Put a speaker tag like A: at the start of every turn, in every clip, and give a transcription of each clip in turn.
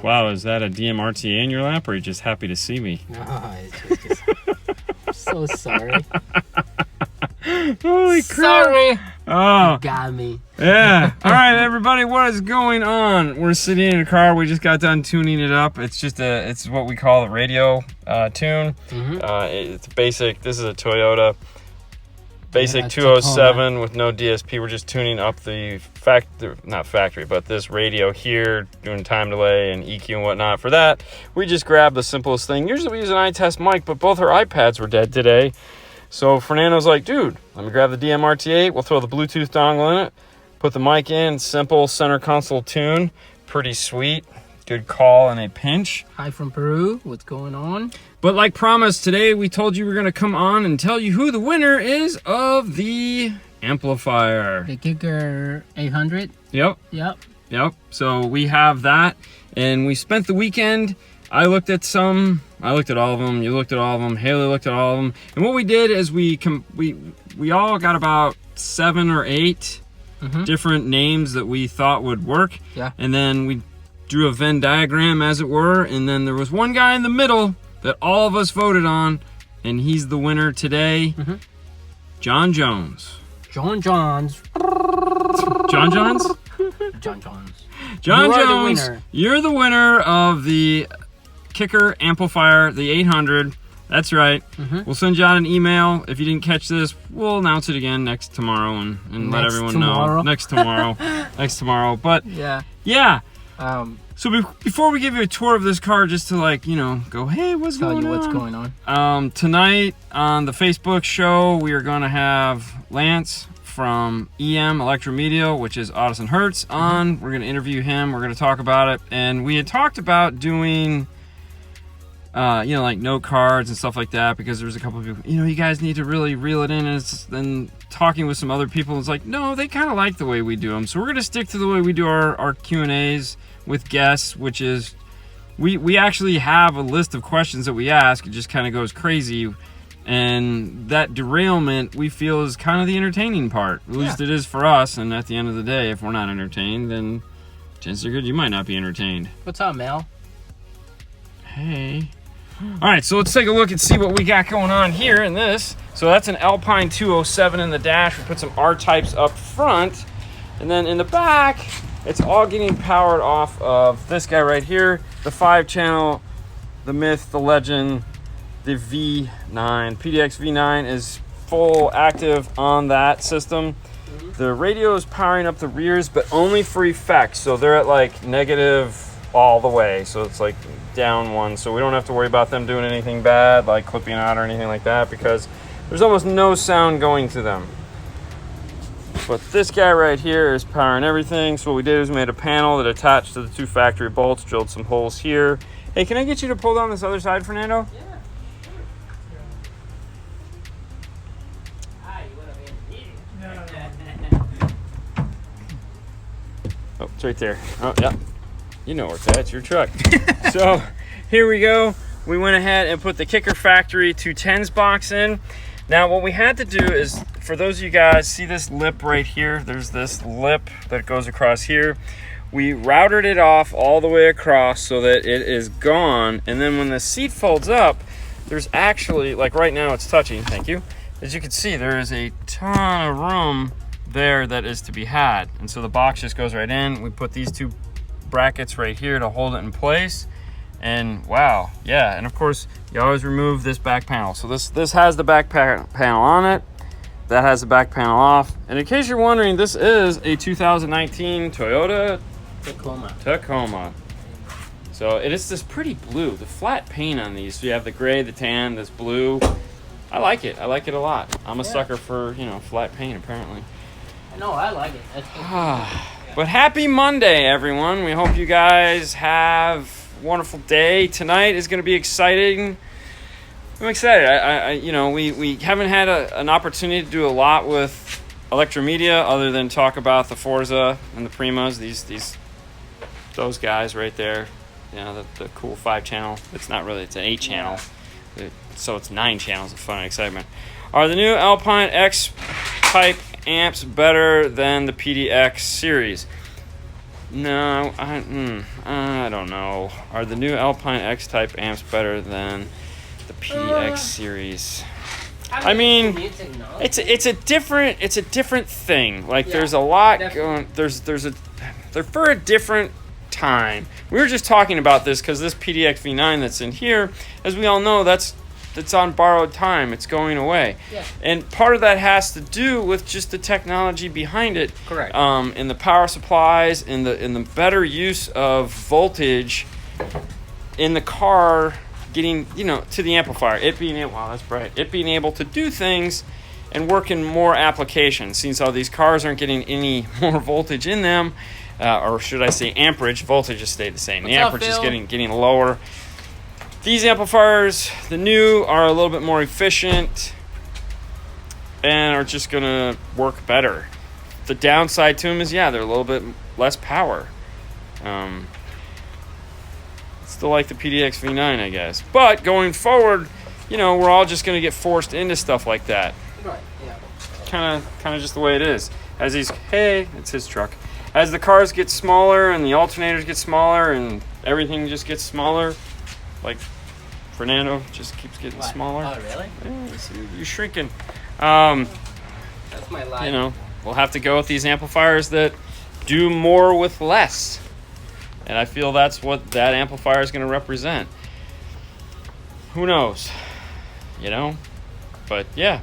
A: Wow, is that a DMRTA in your lap, or are you just happy to see me?
B: No, it's just I'm so sorry.
A: Holy crap.
B: Sorry.
A: Oh.
B: You got me.
A: Yeah. All right, everybody, what is going on? We're sitting in a car. We just got done tuning it up. It's just it's what we call a radio tune. It's basic. This is a Toyota basic 207 Tacoma. With no DSP. We're just tuning up the not factory, but this radio here, doing time delay and EQ and whatnot. For that, we just grabbed the simplest thing. Usually we use an iTest mic, but both our iPads were dead today. So Fernando's like, dude, let me grab the DMRT8. We'll throw the Bluetooth dongle in it, put the mic in, simple center console tune. Pretty sweet. Good call in a pinch.
B: Hi from Peru. What's going on?
A: But like promised, today we told you we're going to come on and tell you who the winner is of the amplifier.
B: The Kicker 800?
A: Yep. So we have that, and we spent the weekend. I looked at all of them, you looked at all of them, Haley looked at all of them. And what we did is we all got about 7 or 8 different names that we thought would work.
B: Yeah.
A: And then we drew a Venn diagram, as it were, and then there was one guy in the middle that all of us voted on, and he's the winner today. John Jones.
B: John Johns.
A: John Johns?
B: John Johns.
A: John
B: You are
A: Jones,
B: the winner.
A: You're the winner of the Kicker amplifier, the 800. That's right. We'll send you out an email. If you didn't catch this, we'll announce it again tomorrow and let everyone know. Next tomorrow. But yeah. So before we give you a tour of this car, just to go, hey, what's going on? Tonight on the Facebook show, we are going to have Lance from EM Electromedia, which is Audison Hertz, on. We're going to interview him. We're going to talk about it. And we had talked about doing, like note cards and stuff like that, because there's a couple of people, you guys need to really reel it in. And then talking with some other people, it's like, no, they kind of like the way we do them. So we're going to stick to the way we do our Q&As with guests, which is, we actually have a list of questions that we ask. It just kind of goes crazy. And that derailment, we feel, is kind of the entertaining part. At least it is for us. And at the end of the day, if we're not entertained, then chances are good you might not be entertained.
B: What's up, Mel?
A: Hey. All right, so let's take a look and see what we got going on here in this. So that's an Alpine 207 in the dash. We put some R-types up front. And then in the back, it's all getting powered off of this guy right here. The 5-channel, the myth, the legend, the V9. PDX V9 is full active on that system. The radio is powering up the rears, but only for effects. So they're at like negative all the way. So it's like down 1. So we don't have to worry about them doing anything bad, like clipping out or anything like that, because there's almost no sound going to them. But this guy right here is powering everything. So what we did is we made a panel that attached to the 2 factory bolts, drilled some holes here. Hey, can I get you to pull down this other side, Fernando?
B: Yeah.
A: Oh, it's right there. Oh, yeah. You know where it's at. It's your truck. So here we go. We went ahead and put the Kicker Factory 210s box in. Now, what we had to do is, for those of you guys, see this lip right here? There's this lip that goes across here. We routed it off all the way across so that it is gone. And then when the seat folds up, there's actually, like right now it's touching, thank you. As you can see, there is a ton of room there that is to be had. And so the box just goes right in. We put these 2 brackets right here to hold it in place. And wow, yeah. And of course, you always remove this back panel. So this has the back panel on it. That has the back panel off. And in case you're wondering, this is a 2019 Toyota Tacoma. So it is this pretty blue. The flat paint on these. So you have the gray, the tan, this blue. I like it. I like it a lot. I'm a sucker for, flat paint, apparently.
B: No, I like it.
A: But happy Monday, everyone. We hope you guys have a wonderful day. Tonight is going to be exciting. I'm excited. We haven't had an opportunity to do a lot with Electromedia other than talk about the Forza and the Primas. Those guys right there. The cool 5-channel. It's not really. It's an 8-channel. So it's 9 channels of fun and excitement. Are the new Alpine X-Type amps better than the PDX series? No, I don't know. Are the new Alpine X-type amps better than the PDX series? I mean, it's a different thing. Like there's a lot going. They're for a different time. We were just talking about this because this PDX V9 that's in here, as we all know, that's on borrowed time. It's going away.
B: Yeah.
A: And part of that has to do with just the technology behind it.
B: Correct.
A: In the power supplies, in the better use of voltage in the car, getting to the amplifier. It being able to do things and work in more applications. Since all these cars aren't getting any more voltage in them, or should I say amperage? Voltage has stayed the same. The amperage is getting lower. These amplifiers, the new, are a little bit more efficient and are just going to work better. The downside to them is, they're a little bit less power. Still like the PDX V9, I guess. But going forward, we're all just going to get forced into stuff like that.
B: Right, yeah.
A: Kind of just the way it is. It's his truck. As the cars get smaller and the alternators get smaller and everything just gets smaller, like Fernando just keeps getting smaller.
B: Oh, really?
A: Yeah, you're shrinking.
B: That's my life.
A: We'll have to go with these amplifiers that do more with less. And I feel that's what that amplifier is going to represent. Who knows? But yeah.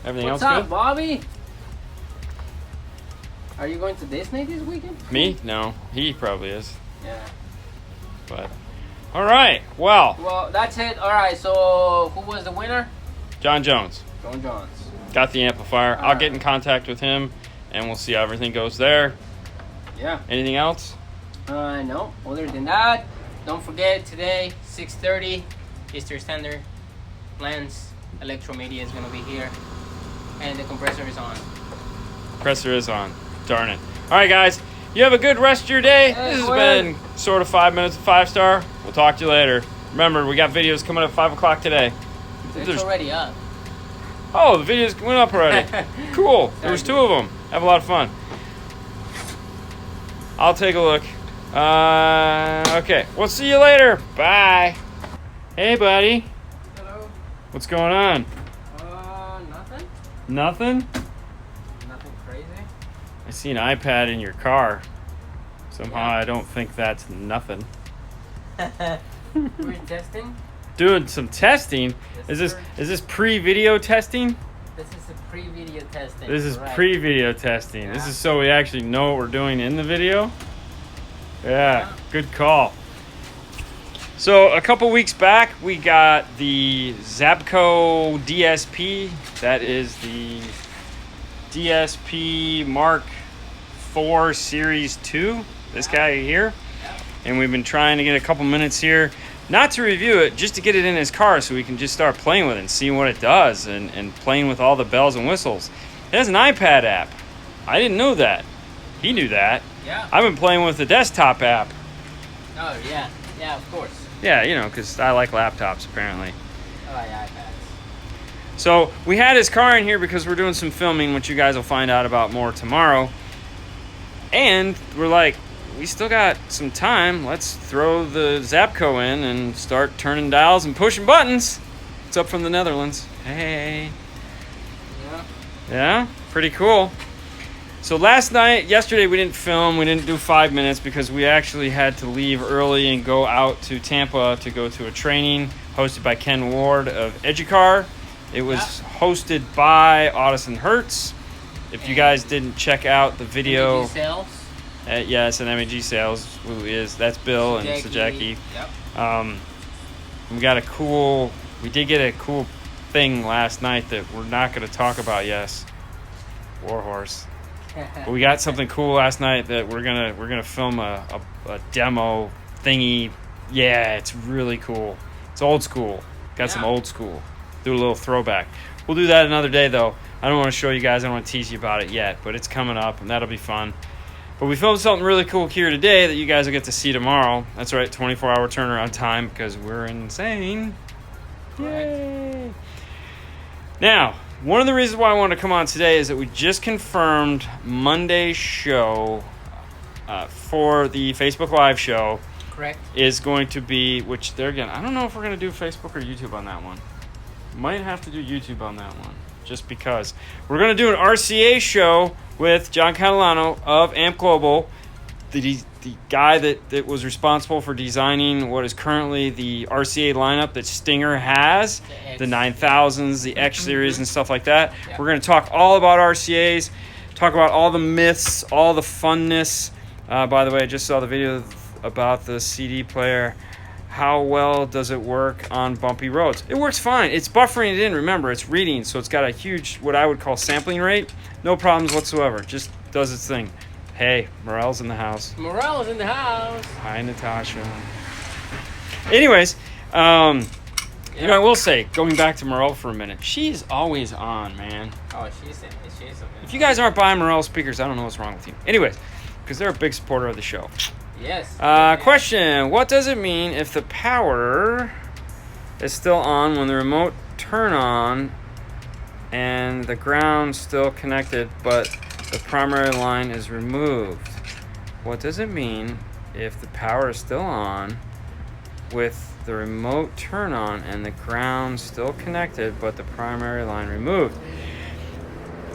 A: Everything else good?
B: What's up, Bobby? Are you going to Disney this weekend?
A: Me? No. He probably is.
B: Yeah.
A: But all right. Well,
B: that's it. All right. So who was the winner?
A: John Jones.
B: John Jones.
A: Got the amplifier. I'll get in contact with him, and we'll see how everything goes there.
B: Yeah.
A: Anything else?
B: No. Other than that, don't forget today, 6:30, Eastern Standard. Lens Electromedia is gonna be here, and the compressor is on.
A: Compressor is on. Darn it. All right, guys. You have a good rest of your day. This has been sort of 5 minutes of 5-star. We'll talk to you later. Remember, we got videos coming up at 5 o'clock today.
B: It's already up.
A: Oh, the videos went up already. Cool. There was 2 of them. Have a lot of fun. I'll take a look. Okay. We'll see you later. Bye. Hey, buddy.
B: Hello.
A: What's going on?
B: Nothing.
A: Nothing?
B: Nothing crazy.
A: I see an iPad in your car. Somehow
B: Yeah.
A: I don't think that's nothing.
B: We're testing.
A: Doing some testing.
B: Yes,
A: Is
B: sir.
A: this pre-video testing?
B: This is a pre-video testing.
A: This is
B: correct.
A: pre-video testing.
B: Yeah.
A: This is so we actually know what we're doing in the video. Yeah, good call. So a couple weeks back, we got the Zabco DSP. That is the DSP Mark IV Series 2. This guy here. And we've been trying to get a couple minutes here, not to review it, just to get it in his car so we can just start playing with it and see what it does and playing with all the bells and whistles. It has an iPad app. I didn't know that. He knew that.
B: Yeah.
A: I've been playing with the desktop app.
B: Oh, yeah. Yeah, of course.
A: Yeah, because I like laptops, apparently.
B: I like iPads.
A: So we had his car in here because we're doing some filming, which you guys will find out about more tomorrow. And we're like, we still got some time. Let's throw the Zabco in and start turning dials and pushing buttons. It's up from the Netherlands. Hey.
B: Yeah.
A: Yeah, pretty cool. So yesterday we didn't film. We didn't do 5 minutes because we actually had to leave early and go out to Tampa to go to a training hosted by Ken Ward of Educar. It was hosted by Audison Hertz. If you guys didn't check out the video,
B: Energy sales.
A: yes, and MEG Sales, that's Bill and
B: Sajaki.
A: Sajaki. We did get a cool thing last night that we're not going to talk about. Yes, Warhorse. But we got something cool last night that we're gonna film a demo thingy. Yeah, it's really cool. It's old school. Got some old school. Do a little throwback. We'll do that another day though. I don't want to show you guys. I don't want to tease you about it yet, but it's coming up and that'll be fun. But we filmed something really cool here today that you guys will get to see tomorrow. That's right, 24-hour turnaround time because we're insane. Yay! Now, one of the reasons why I wanted to come on today is that we just confirmed Monday's show for the Facebook Live show.
B: Correct.
A: Is going to be, which there again, I don't know if we're going to do Facebook or YouTube on that one. Might have to do YouTube on that one, just because. We're going to do an RCA show with John Catalano of Amp Global, the guy that was responsible for designing what is currently the RCA lineup that Stinger has, the 9000s, the X series, and stuff like that. Yeah. We're going to talk all about RCAs, talk about all the myths, all the funness. By the way, I just saw the video about the CD player. How well does it work on bumpy roads? It works fine. It's buffering it in. Remember, it's reading, so it's got a huge, what I would call sampling rate. No problems whatsoever. Just does its thing. Hey, Morel's in the house.
B: Morel's in the house.
A: Hi, Natasha. Anyways, you know, I will say, going back to Morel for a minute, she's always on, man.
B: Oh, she's amazing.
A: If you guys aren't buying Morel speakers, I don't know what's wrong with you. Anyways, because they're a big supporter of the show.
B: Yes.
A: Question: what does it mean if the power is still on when the remote turn on and the ground still connected, but the primary line is removed? What does it mean if the power is still on with the remote turn on and the ground still connected, but the primary line removed?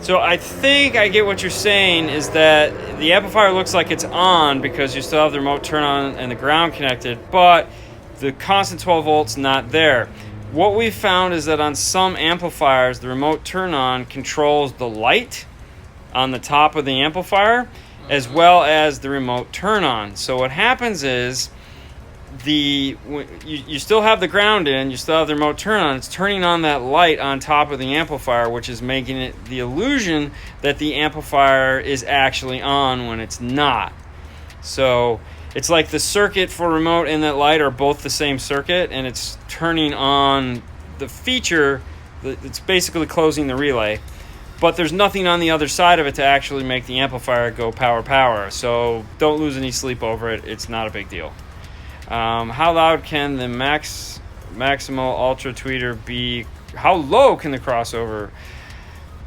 A: So I think I get what you're saying is that the amplifier looks like it's on because you still have the remote turn on and the ground connected, but the constant 12 volts not there. What we found is that on some amplifiers, the remote turn on controls the light on the top of the amplifier as well as the remote turn on. So what happens is you still have the ground in, you still have the remote turn on, it's turning on that light on top of the amplifier, which is making it the illusion that the amplifier is actually on when it's not. So it's like the circuit for remote and that light are both the same circuit, and it's turning on the feature that's basically closing the relay, but there's nothing on the other side of it to actually make the amplifier go power. So don't lose any sleep over it. It's not a big deal. How loud can the maximal ultra tweeter be? How low can the crossover?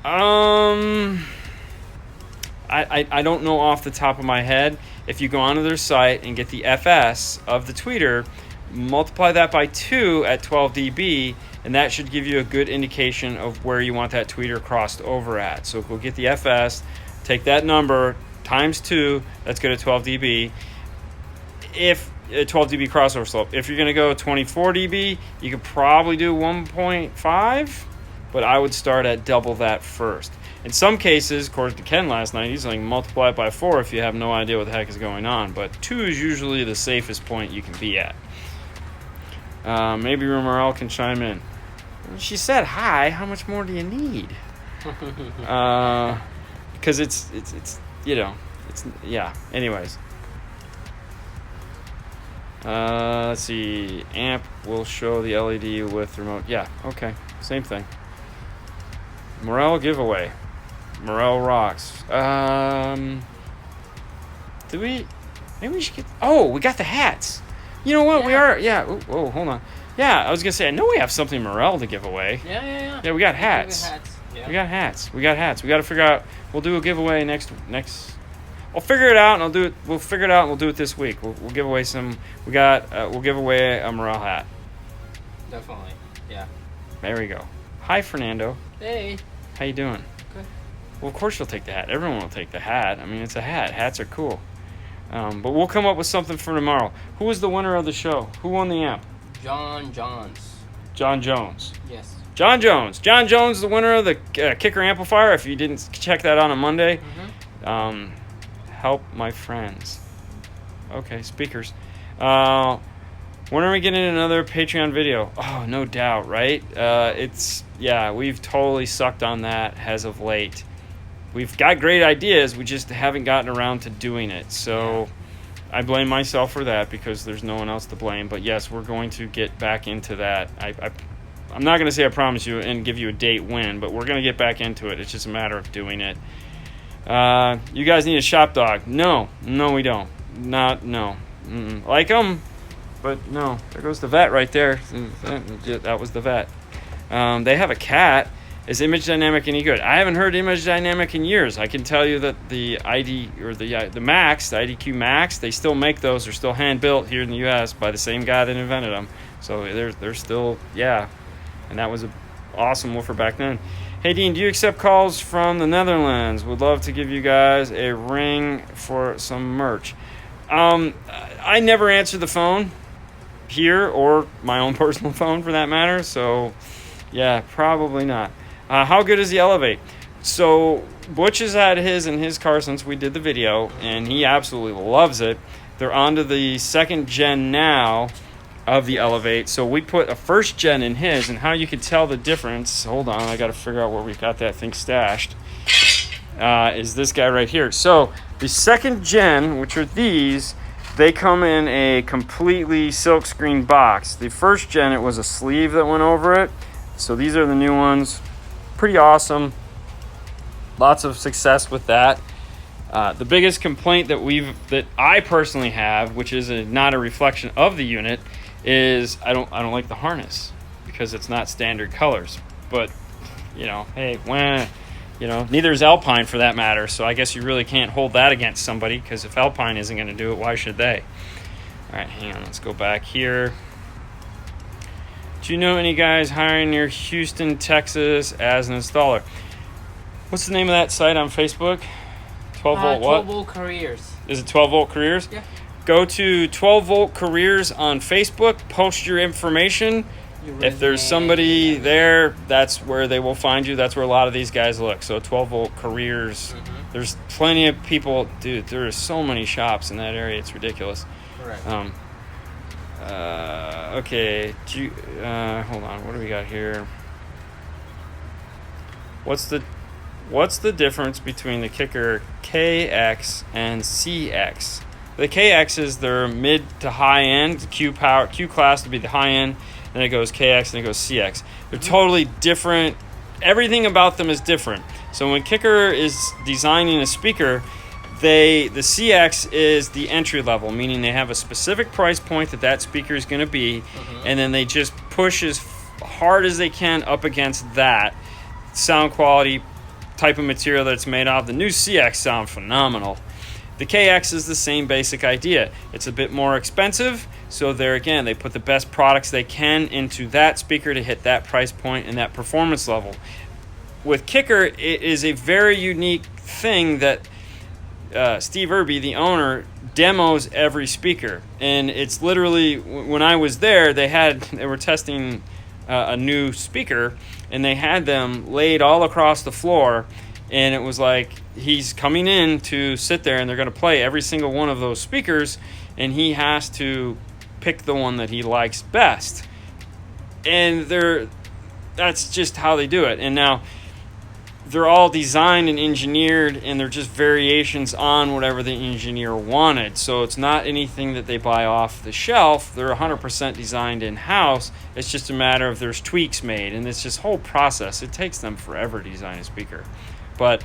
A: I don't know off the top of my head. If you go onto their site and get the FS of the tweeter, multiply that by 2 at 12 dB, and that should give you a good indication of where you want that tweeter crossed over at. So go get the FS, take that number, times 2, that's good at 12 dB. If 12 dB crossover slope. If you're going to go 24 dB, you could probably do 1.5, but I would start at double that first. In some cases, according to Ken last night, he's like multiply it by 4 if you have no idea what the heck is going on, but 2 is usually the safest point you can be at. Maybe Morel can chime in. She said hi. How much more do you need? Because it's you know, it's yeah. Anyways. Let's see. Amp will show the LED with remote. Yeah, okay. Same thing. Morel giveaway. Morel rocks. Did we? Maybe we should get. Oh, we got the hats. You know what? Yeah. We are. Yeah. Oh, hold on. Yeah, I was gonna say. I know we have something Morel to give away.
B: Yeah.
A: Yeah, we got hats.
B: Yeah.
A: We got hats. We got to figure out. We'll do a giveaway next. I'll figure it out, and I'll do it. We'll figure it out, and we'll do it this week. We'll give away some. We'll give away a Morel hat.
B: Definitely. Yeah.
A: There we go. Hi, Fernando.
B: Hey.
A: How you doing?
B: Good.
A: Well, of course you'll take the hat. Everyone will take the hat. I mean, it's a hat. Hats are cool. But we'll come up with something for tomorrow. Who was the winner of the show? Who won the amp?
B: John Jones.
A: John Jones.
B: Yes.
A: John Jones. John Jones, the winner of the Kicker amplifier. If you didn't check that out on Monday, help my friends. Okay, speakers. When are we getting another Patreon video? Oh, no doubt, right? We've totally sucked on that as of late. We've got great ideas, we just haven't gotten around to doing it. So I blame myself for that because there's no one else to blame. But yes, we're going to get back into that. I'm not going to say I promise you and give you a date when, but we're going to get back into it. It's just a matter of doing it. You guys need a shop dog. No, we don't. No. Like them, but no. There goes the vet right there. That was the vet. They have a cat. Is image dynamic any good? I haven't heard image dynamic in years. I can tell you that the ID or the Max, the IDQ Max, they still make those. They're still hand built here in the U.S. by the same guy that invented them. So they're still, yeah. And that was an awesome woofer back then. Hey Dean, do you accept calls from the Netherlands? Would love to give you guys a ring for some merch. I never answer the phone here or my own personal phone for that matter. So yeah, probably not. How good is the Elevate? So Butch has had his in his car since we did the video, and he absolutely loves it. They're on to the 2nd gen now of the Elevate. So we put a 1st gen in his, and how you can tell the difference, hold on, I got to figure out where we've got that thing stashed, is this guy right here. So the 2nd gen, which are these, they come in a completely silkscreen box. The 1st gen, it was a sleeve that went over it. So these are the new ones. Pretty awesome. Lots of success with that. The biggest complaint that I personally have, which is not a reflection of the unit, is I don't like the harness because it's not standard colors. But hey, neither is Alpine for that matter. So I guess you really can't hold that against somebody, because if Alpine isn't going to do it, why should they? All right, hang on. Let's go back here. Do you know any guys hiring near Houston, Texas as an installer? What's the name of that site on Facebook? 12 volt what?
B: 12 volt careers.
A: Is it 12 volt careers?
B: Yeah.
A: Go to 12 volt careers on Facebook, post your information. If there's somebody there, that's where they will find you. That's where a lot of these guys look. So 12 volt careers. Mm-hmm. There's plenty of people. Dude, there are so many shops in that area. It's ridiculous.
B: Correct.
A: Okay, hold on. What do we got here? What's the difference between the Kicker KX and CX? The KX is their mid to high end. The Q class to be the high end. Then it goes KX, then it goes CX. They're totally different. Everything about them is different. So when Kicker is designing a speaker, the CX is the entry level, meaning they have a specific price point that speaker is going to be, and then they just push as hard as they can up against that sound quality, type of material that it's made of. The new CX sound phenomenal. The KX is the same basic idea. It's a bit more expensive, so there again, they put the best products they can into that speaker to hit that price point and that performance level. With Kicker, it is a very unique thing that Steve Irby, the owner, demos every speaker, and it's literally, when I was there, they were testing a new speaker, and they had them laid all across the floor, and it was like he's coming in to sit there, and they're going to play every single one of those speakers, and he has to pick the one that he likes best, and that's just how they do it. And now they're all designed and engineered, and they're just variations on whatever the engineer wanted. So it's not anything that they buy off the shelf. They're 100% designed in-house. It's just a matter of there's tweaks made, and it's this whole process. It takes them forever to design a speaker. But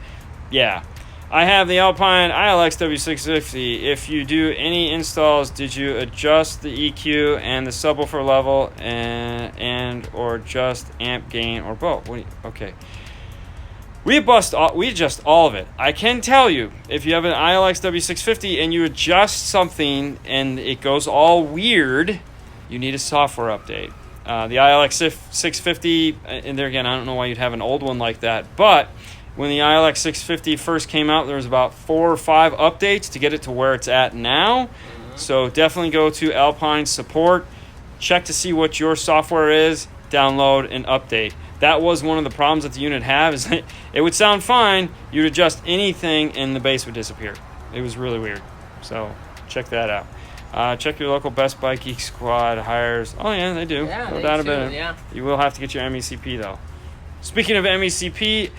A: yeah, I have the Alpine ILX W650. If you do any installs, did you adjust the EQ and the subwoofer level and or just amp gain or both? Okay. We adjust all of it. I can tell you, if you have an ILX W650 and you adjust something and it goes all weird, you need a software update. The ILX 650, and there again, I don't know why you'd have an old one like that, but when the ILX 650 first came out, there was about 4 or 5 updates to get it to where it's at now. Mm-hmm. So definitely go to Alpine support, check to see what your software is, download and update. That was one of the problems that the unit had, is that it would sound fine, you'd adjust anything and the bass would disappear. It was really weird. So check that out. Check your local Best Buy Geek Squad hires. Oh yeah, they do.
B: Yeah,
A: no doubt about it.
B: Yeah.
A: You will have to get your MECP though. Speaking of MECP,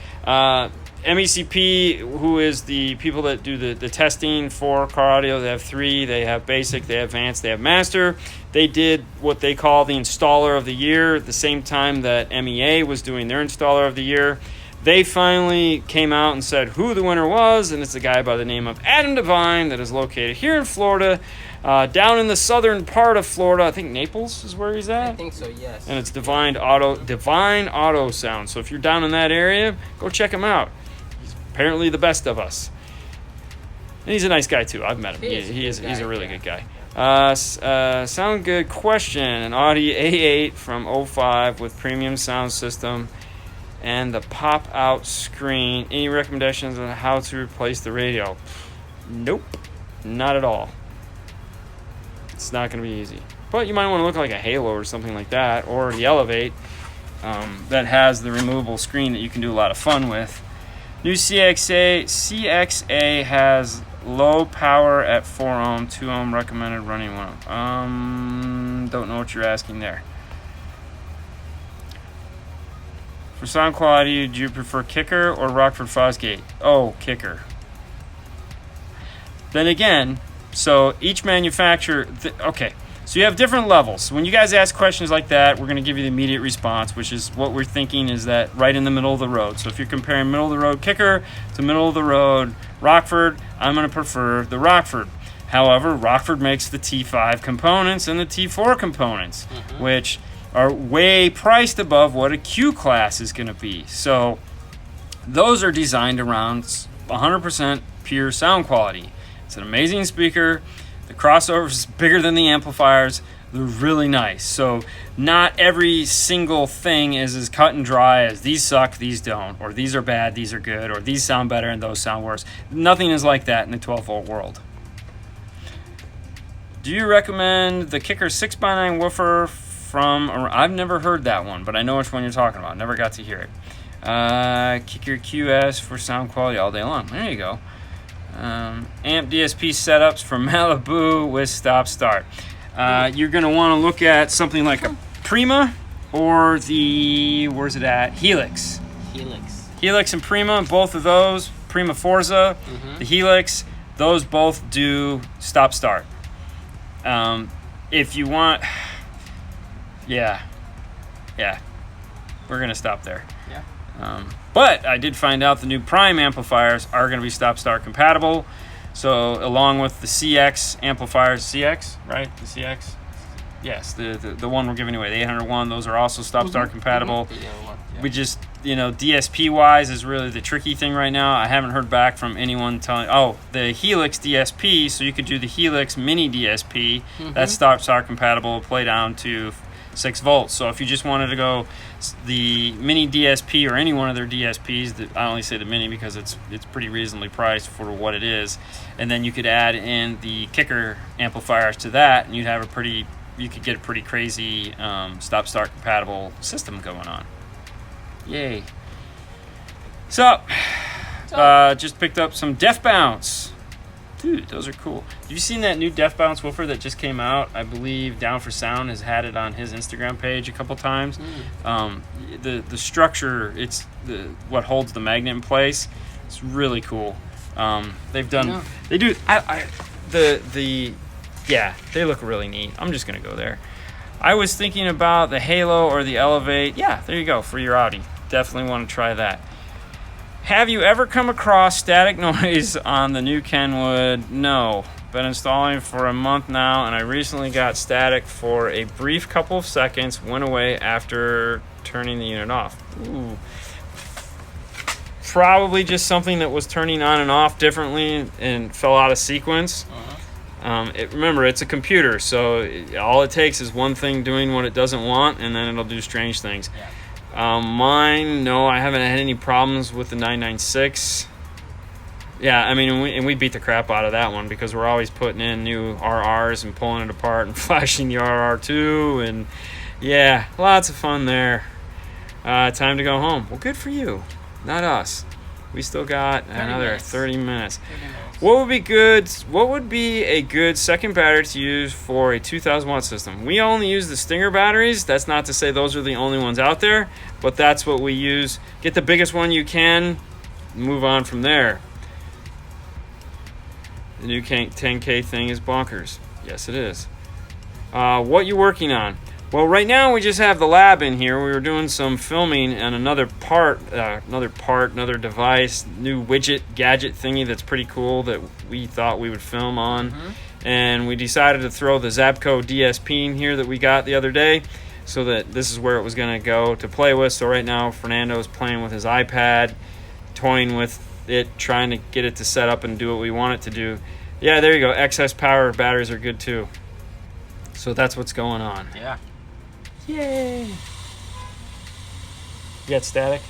A: MECP, who is the people that do the testing for car audio, they have 3. They have basic, they have advanced, they have master. They did what they call the installer of the year at the same time that MEA was doing their installer of the year. they finally came out and said who the winner was, and it's a guy by the name of Adam Devine that is located here in Florida, down in the southern part of Florida. I think Naples is where he's at.
B: I think so, yes.
A: And it's Divine Auto Sound. So if you're down in that area, go check him out. He's apparently the best of us. And he's a nice guy too. I've met him. He's a really good guy. Sound good question. An Audi A8 from 05 with premium sound system and the pop-out screen. Any recommendations on how to replace the radio? Nope, not at all. It's not going to be easy. But you might want to look like a Halo or something like that, or the Elevate that has the removable screen that you can do a lot of fun with. New CXA has low power at 4 ohm, 2 ohm recommended running 1 ohm. Don't know what you're asking there. For sound quality, do you prefer Kicker or Rockford Fosgate? Oh, Kicker. Then again, so each manufacturer, okay, so you have different levels. When you guys ask questions like that, we're going to give you the immediate response, which is what we're thinking is that right in the middle of the road. So if you're comparing middle of the road Kicker to middle of the road Rockford, I'm going to prefer the Rockford. However, Rockford makes the T5 components and the T4 components, which are way priced above what a Q class is going to be. So those are designed around 100% pure sound quality. It's an amazing speaker. The crossovers is bigger than the amplifiers. They're really nice. So not every single thing is as cut and dry as these suck, these don't, or these are bad, these are good, or these sound better and those sound worse. Nothing is like that in the 12-volt world. Do you recommend the Kicker 6x9 woofer from, I've never heard that one, but I know which one you're talking about. Never got to hear it. Kicker QS for sound quality all day long. There you go. Amp DSP setups for Malibu with stop start. You're going to want to look at something like a Prima or the, where's it at? Helix and Prima, both of those. Prima Forza, the Helix, those both do stop start. If you want, yeah, we're gonna stop there. But I did find out the new Prime amplifiers are gonna be stop start compatible. So along with the CX amplifiers, CX, right? The CX, yes, the one we're giving away, the 801, those are also stop start compatible. We just, DSP wise is really the tricky thing right now. I haven't heard back from anyone telling, the Helix DSP, so you could do the Helix mini DSP, that's stop start compatible, play down to 6 volts. So if you just wanted to go the mini DSP or any one of their DSPs, I only say the mini because it's pretty reasonably priced for what it is, and then you could add in the Kicker amplifiers to that, and you could get a pretty crazy stop start compatible system going on. Yay. So just picked up some Def Bounce. Dude, those are cool. Have you seen that new Def Bounce woofer that just came out? I believe Down for Sound has had it on his Instagram page a couple times. The structure, it's what holds the magnet in place. It's really cool. They look really neat. I'm just gonna go there. I was thinking about the Halo or the Elevate. Yeah, there you go for your Audi. Definitely want to try that. Have you ever come across static noise on the new Kenwood? No. Been installing for a month now, and I recently got static for a brief couple of seconds, went away after turning the unit off. Ooh. Probably just something that was turning on and off differently and fell out of sequence. Remember, it's a computer, so all it takes is one thing doing what it doesn't want, and then it'll do strange things. Mine, no, I haven't had any problems with the 996. Yeah, I mean, we beat the crap out of that one because we're always putting in new RRs and pulling it apart and flashing the RR2, and yeah, lots of fun there. Time to go home. Well, good for you, not us. We still got another 30 minutes. What would be a good second battery to use for a 2000 watt system? We only use the Stinger batteries. That's not to say those are the only ones out there, but that's what we use. Get the biggest one you can, move on from there. The new 10K thing is bonkers. Yes, it is. What you working on? Well, right now we just have the lab in here. We were doing some filming and another device, new widget, gadget thingy that's pretty cool that we thought we would film on. And we decided to throw the Zabco DSP in here that we got the other day so that this is where it was going to go to play with. So right now Fernando's playing with his iPad, toying with it, trying to get it to set up and do what we want it to do. Yeah, there you go. Excess power batteries are good too. So that's what's going on.
B: Yeah.
A: Yay! You got static?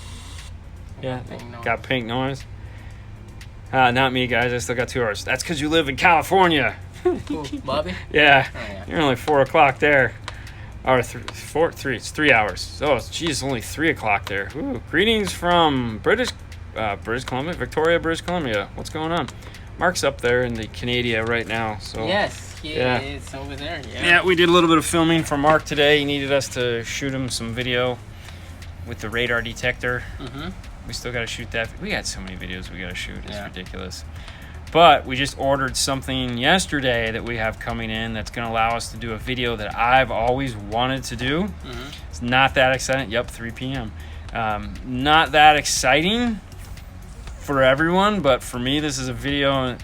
A: Yeah. Got pink noise? Not me, guys. I still got 2 hours. That's because you live in California.
B: Cool. Bobby?
A: Yeah.
B: Oh, yeah.
A: You're only 4 o'clock there. Or 3. It's 3 hours. Oh, geez, only 3 o'clock there. Ooh, greetings from British Columbia, Victoria, British Columbia. What's going on? Mark's up there in the Canada right now. So
B: Yes. Yeah, it's over there.
A: Yeah, we did a little bit of filming for Mark today. He needed us to shoot him some video with the radar detector. We still got to shoot that. We got so many videos we got to shoot. It's ridiculous. But we just ordered something yesterday that we have coming in that's going to allow us to do a video that I've always wanted to do. It's not that exciting. Yep, 3 p.m. Not that exciting for everyone, but for me, this is a video.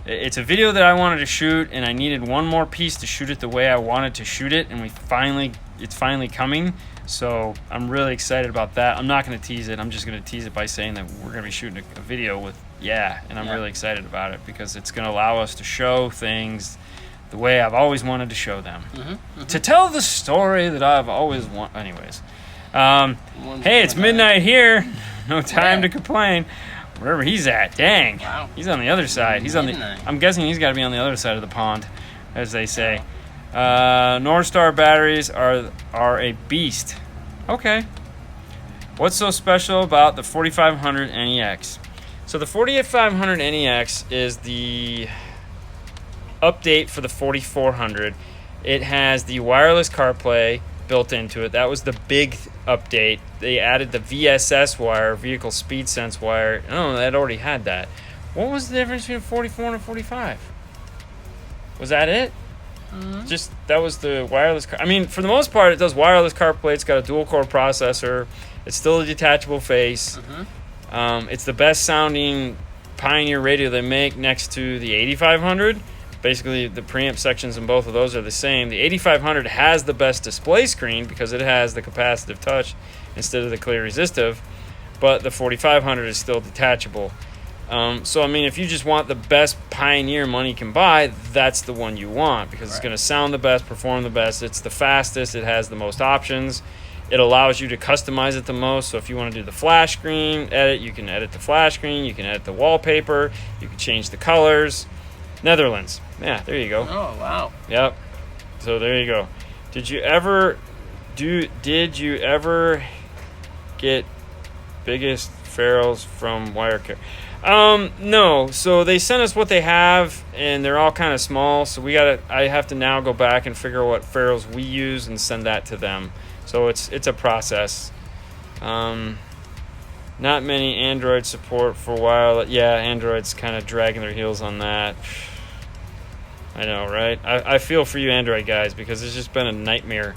A: It's a video that I wanted to shoot, and I needed one more piece to shoot it the way I wanted to shoot it, and it's finally coming. So I'm really excited about that. I'm not going to tease it. I'm just going to tease it by saying that we're going to be shooting a video with, and I'm really excited about it because it's going to allow us to show things the way I've always wanted to show them. To tell the story that I've always wanted. Anyways. Hey, it's midnight here. No time to complain. Wherever he's at, dang.
B: Wow.
A: He's on the other side. I'm guessing he's got to be on the other side of the pond, as they say. North Star batteries are a beast. Okay. What's so special about the 4500 NEX? So the 4500 NEX is the update for the 4400. It has the wireless CarPlay built into it. That was the big update. They added the VSS wire, vehicle speed sense wire. Oh, that already had that. What was the difference between 44 and a 45? Was that it? Just that was the wireless car. I mean, for the most part, it does wireless CarPlay. It's got a dual core processor. It's still a detachable face. It's the best sounding Pioneer radio they make next to the 8500. Basically, the preamp sections in both of those are the same. The 8500 has the best display screen because it has the capacitive touch instead of the clear resistive, but the 4500 is still detachable. So, I mean, if you just want the best Pioneer money can buy, that's the one you want because it's going to sound the best, perform the best. It's the fastest. It has the most options. It allows you to customize it the most. So if you want to do the flash screen edit, you can edit the flash screen. You can edit the wallpaper. You can change the colors. Netherlands. Yeah, there you go.
B: Oh, wow.
A: Yep. So there you go. Did you ever get biggest ferrules from Wirecare? No. So they sent us what they have, and they're all kind of small. So I have to now go back and figure out what ferrules we use and send that to them. So it's a process. Not many Android support for a while. Yeah, Android's kind of dragging their heels on that. I know, right? I feel for you Android guys because it's just been a nightmare.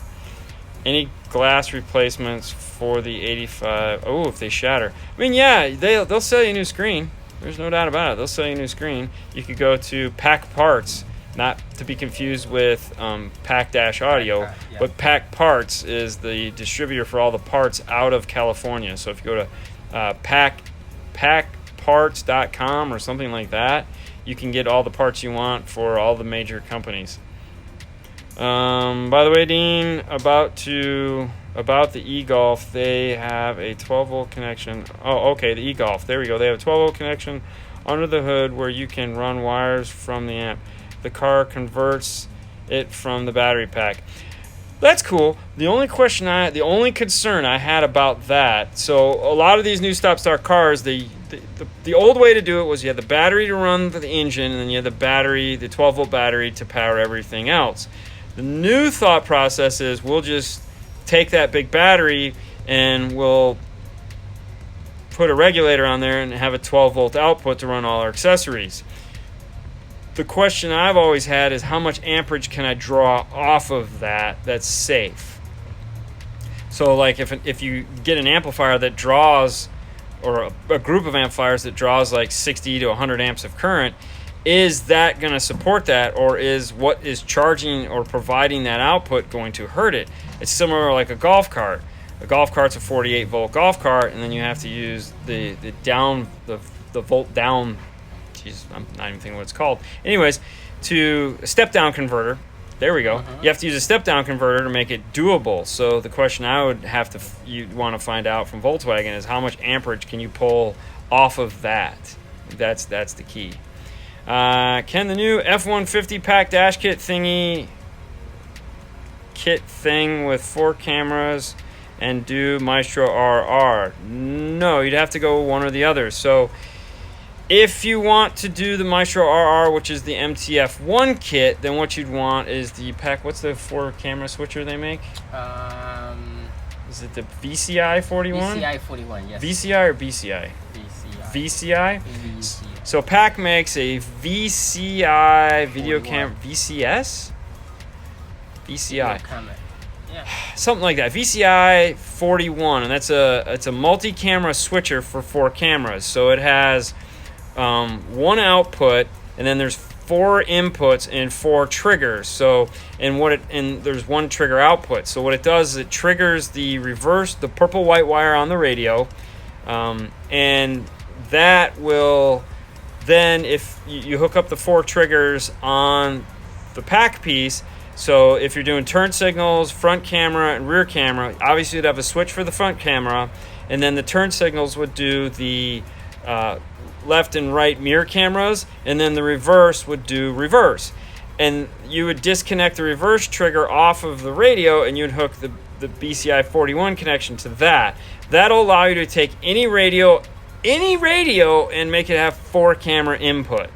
A: Any glass replacements for the 85? Oh, if they shatter. I mean, yeah, they'll sell you a new screen. There's no doubt about it. They'll sell you a new screen. You could go to Pack Parts, not to be confused with Pack-Audio, but Pack Parts is the distributor for all the parts out of California. So if you go to packparts.com or something like that, you can get all the parts you want for all the major companies. By the way, Dean, about the e-Golf, they have a 12-volt connection. Oh, okay, the e-Golf. There we go. They have a 12-volt connection under the hood where you can run wires from the amp. The car converts it from the battery pack. That's cool. The only concern I had about that, so a lot of these new stop-start cars, the old way to do it was you had the battery to run the engine, and then you had the 12-volt battery to power everything else. The new thought process is we'll just take that big battery and we'll put a regulator on there and have a 12-volt output to run all our accessories. The question I've always had is how much amperage can I draw off of that that's safe? So like if you get an amplifier that draws, or a group of amplifiers that draws like 60 to 100 amps of current, is that going to support that, or is what is charging or providing that output going to hurt it? It's similar like a golf cart. A golf cart's a 48 volt golf cart, and then you have to use the volt down. Jeez, I'm not even thinking what it's called. Anyways, to a step down converter. There we go. You have to use a step down converter to make it doable. So the question I would have to you'd want to find out from Volkswagen is how much amperage can you pull off of that? That's the key. Can the new F-150 pack dash kit thing with 4 cameras and do Maestro RR? No, you'd have to go one or the other. So if you want to do the Maestro RR, which is the MTF1 kit, then what you'd want is the pack. What's the 4 camera switcher they make? Is it the VCI 41?
B: VCI 41, yes.
A: VCI or BCI? VCI. So PAC makes a VCI video camera. VCS? VCI.
B: Yeah.
A: Something like that. VCI 41, and it's a multi-camera switcher for 4 cameras. So it has 1 output, and then there's 4 inputs and 4 triggers. So and there's 1 trigger output. So what it does is it triggers the purple white wire on the radio, and that will then, if you hook up the 4 triggers on the pack piece. So if you're doing turn signals, front camera, and rear camera, obviously you'd have a switch for the front camera, and then the turn signals would do the left and right mirror cameras, and then the reverse would do reverse. And you would disconnect the reverse trigger off of the radio, and you'd hook the BCI 41 connection to that. That'll allow you to take any radio, and make it have 4 camera input.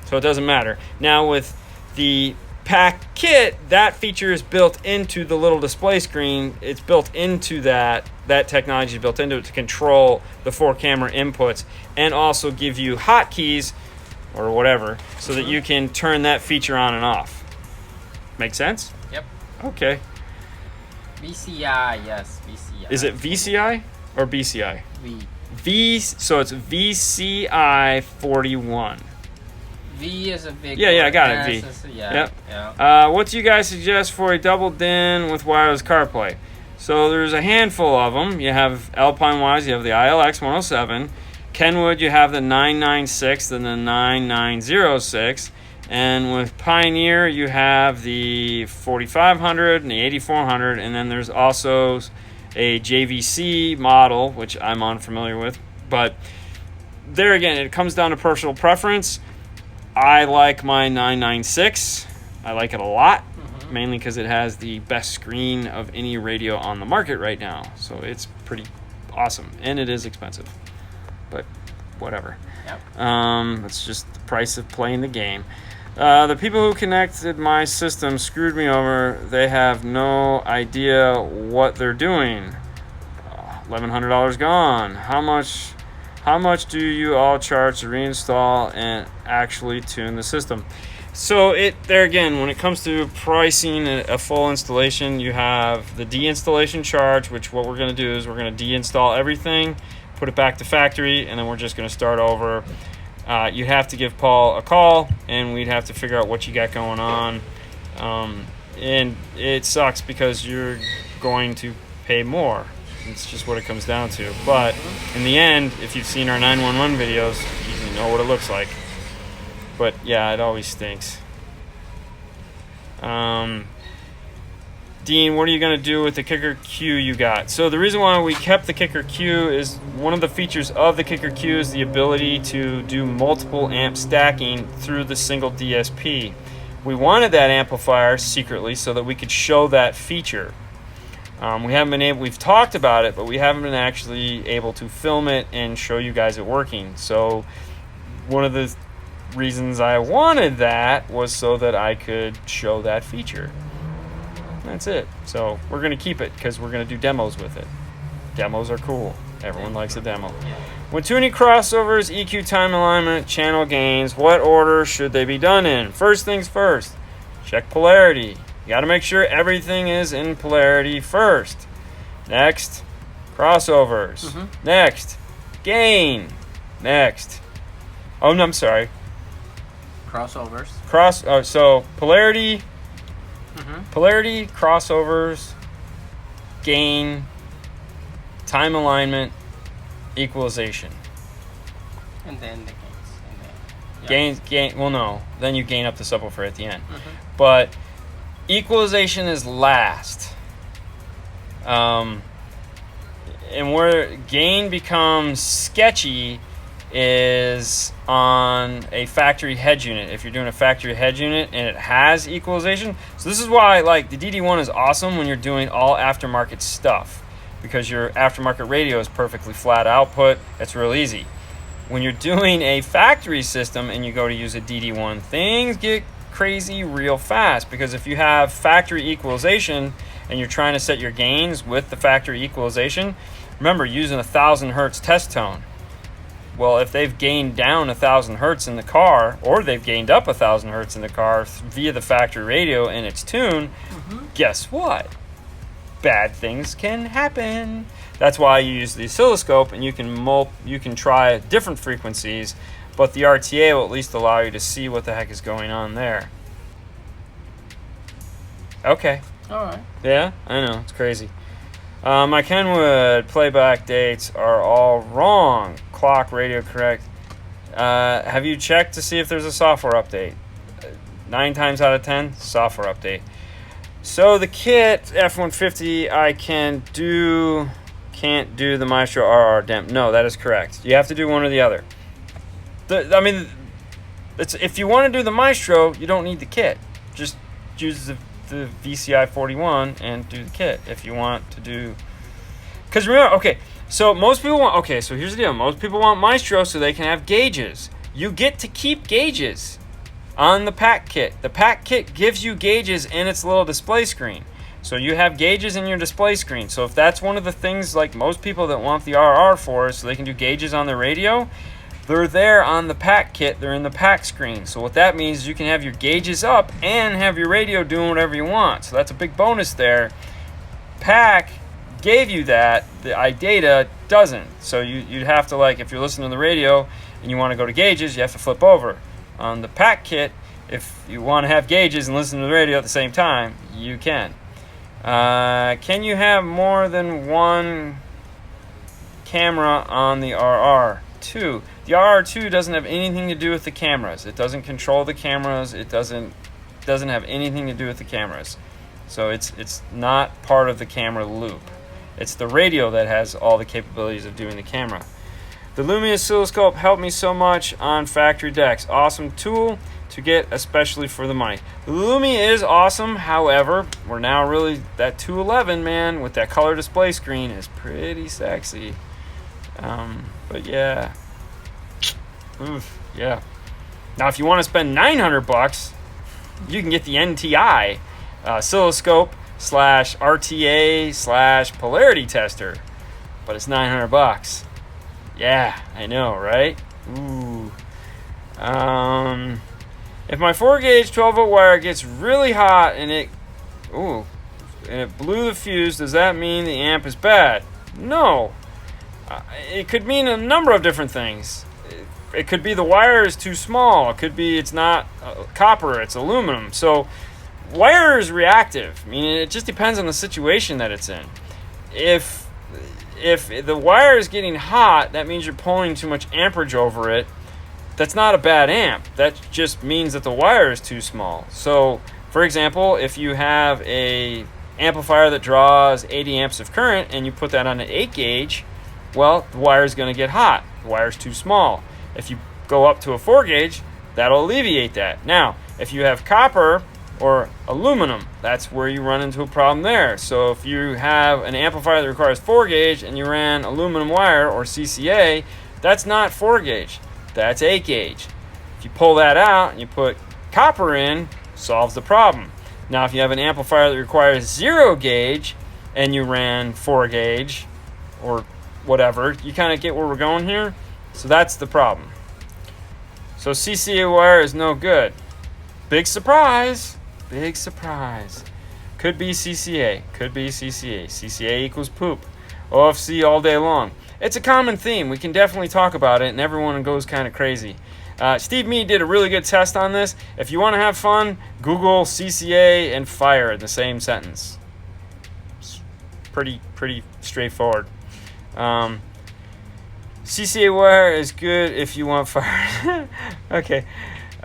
A: So it doesn't matter. Now with the pack kit, that feature is built into the little display screen. It's built into that technology is built into it to control the 4 camera inputs, and also give you hotkeys or whatever so that you can turn that feature on and off. Make sense?
B: Yep.
A: Okay.
B: VCI, yes, VCI.
A: Is it VCI or BCI? So it's VCI 41.
B: V is a big
A: Yeah, I got it. V.
B: Yeah.
A: What do you guys suggest for a double DIN with wireless CarPlay? So there's a handful of them. You have Alpine-wise, you have the ILX 107. Kenwood, you have the 996 and the 9906. And with Pioneer, you have the 4500 and the 8400. And then there's also a JVC model, which I'm unfamiliar with. But there again, it comes down to personal preference. I like my 996. I like it a lot, mainly because it has the best screen of any radio on the market right now. So it's pretty awesome, and it is expensive, but whatever.
B: Yep.
A: It's just the price of playing the game. The people who connected my system screwed me over. They have no idea what they're doing. $1,100 gone. How much do you all charge to reinstall and actually tune the system? So there again, when it comes to pricing a full installation, you have the deinstallation charge, which what we're going to do is we're going to deinstall everything, put it back to factory, and then we're just going to start over. You have to give Paul a call, and we'd have to figure out what you got going on. And it sucks because you're going to pay more. It's just what it comes down to. But in the end, if you've seen our 911 videos, you know what it looks like. But yeah, it always stinks. Dean, what are you going to do with the Kicker Q you got? So the reason why we kept the Kicker Q is one of the features of the Kicker Q is the ability to do multiple amp stacking through the single DSP. We wanted that amplifier secretly so that we could show that feature. We've talked about it, but we haven't been actually able to film it and show you guys it working. So one of the reasons I wanted that was so that I could show that feature. That's it. So we're going to keep it because we're going to do demos with it. Demos are cool. Everyone likes a demo. When tuning crossovers, EQ time alignment, channel gains, what order should they be done in? First things first, check polarity. You got to make sure everything is in polarity first. Next, crossovers. Next, gain. Next. Oh, no, I'm sorry.
B: Crossovers.
A: So polarity, polarity, crossovers, gain, time alignment, equalization.
B: And then the gains. And then,
A: Gain. Well, no. Then you gain up the subwoofer at the end. But equalization is last. And where gain becomes sketchy is on a factory head unit. If you're doing a factory head unit and it has equalization. So this is why like the DD1 is awesome when you're doing all aftermarket stuff, because your aftermarket radio is perfectly flat output. It's real easy. When you're doing a factory system and you go to use a DD1, things get crazy real fast, because if you have factory equalization and you're trying to set your gains with the factory equalization, remember using 1,000 hertz test tone. Well, if they've gained down 1,000 hertz in the car, or they've gained up 1,000 hertz in the car via the factory radio in its tune, guess what? Bad things can happen. That's why you use the oscilloscope, and you can try different frequencies, but the RTA will at least allow you to see what the heck is going on there. Okay.
B: All right.
A: Yeah, I know, it's crazy. My Kenwood playback dates are all wrong. Clock, radio correct. Have you checked to see if there's a software update? 9 times out of 10, software update. So the kit F-150, I can't do the Maestro RR Demp. No, that is correct. You have to do one or the other. If you want to do the Maestro, you don't need the kit. Just use the VCI 41 and do the kit if you want to do. Because remember, okay, so most people want. Okay, so here's the deal. Most people want Maestro so they can have gauges. You get to keep gauges on the pack kit. The pack kit gives you gauges in its little display screen. So you have gauges in your display screen. So if that's one of the things like most people that want the RR for, so they can do gauges on the radio, they're there on the pack kit. They're in the pack screen. So what that means is you can have your gauges up and have your radio doing whatever you want. So that's a big bonus there. Pack gave you that. The iData doesn't. So you'd have to, like, if you're listening to the radio and you want to go to gauges, you have to flip over. On the pack kit, if you want to have gauges and listen to the radio at the same time, you can. Can you have more than one camera on the RR2? The RR2 doesn't have anything to do with the cameras. It doesn't control the cameras. It doesn't have anything to do with the cameras. So it's not part of the camera loop. It's the radio that has all the capabilities of doing the camera. The Lumia oscilloscope helped me so much on factory decks. Awesome tool to get, especially for the money. The Lumia is awesome. However, we're now really that 211, man, with that color display screen is pretty sexy. But yeah. Oof, yeah. Now, if you want to spend $900, you can get the NTI oscilloscope / RTA / polarity tester, but it's $900. Yeah, I know, right? Ooh. If my 4-gauge 12-volt wire gets really hot and it blew the fuse, does that mean the amp is bad? No. It could mean a number of different things. It could be the wire is too small. It could be it's not copper, it's aluminum. So wire is reactive. I mean, it just depends on the situation that it's in. If the wire is getting hot, that means you're pulling too much amperage over it. That's not a bad amp. That just means that the wire is too small. So, for example, if you have a amplifier that draws 80 amps of current and you put that on an 8-gauge, well, the wire is going to get hot. The wire is too small. If you go up to a 4-gauge, that'll alleviate that. Now, if you have copper or aluminum, that's where you run into a problem there. So if you have an amplifier that requires 4-gauge and you ran aluminum wire or CCA, that's not 4-gauge, that's 8-gauge. If you pull that out and you put copper in, solves the problem. Now if you have an amplifier that requires 0-gauge and you ran 4-gauge or whatever, you kind of get where we're going here. So that's the problem. So CCA wire is no good. Big surprise. Big surprise. Could be CCA. Could be CCA. CCA equals poop. OFC all day long. It's a common theme. We can definitely talk about it, and everyone goes kind of crazy. Steve Mead did a really good test on this. If you want to have fun, Google CCA and fire in the same sentence. It's pretty straightforward. CCA wire is good if you want fire. Okay.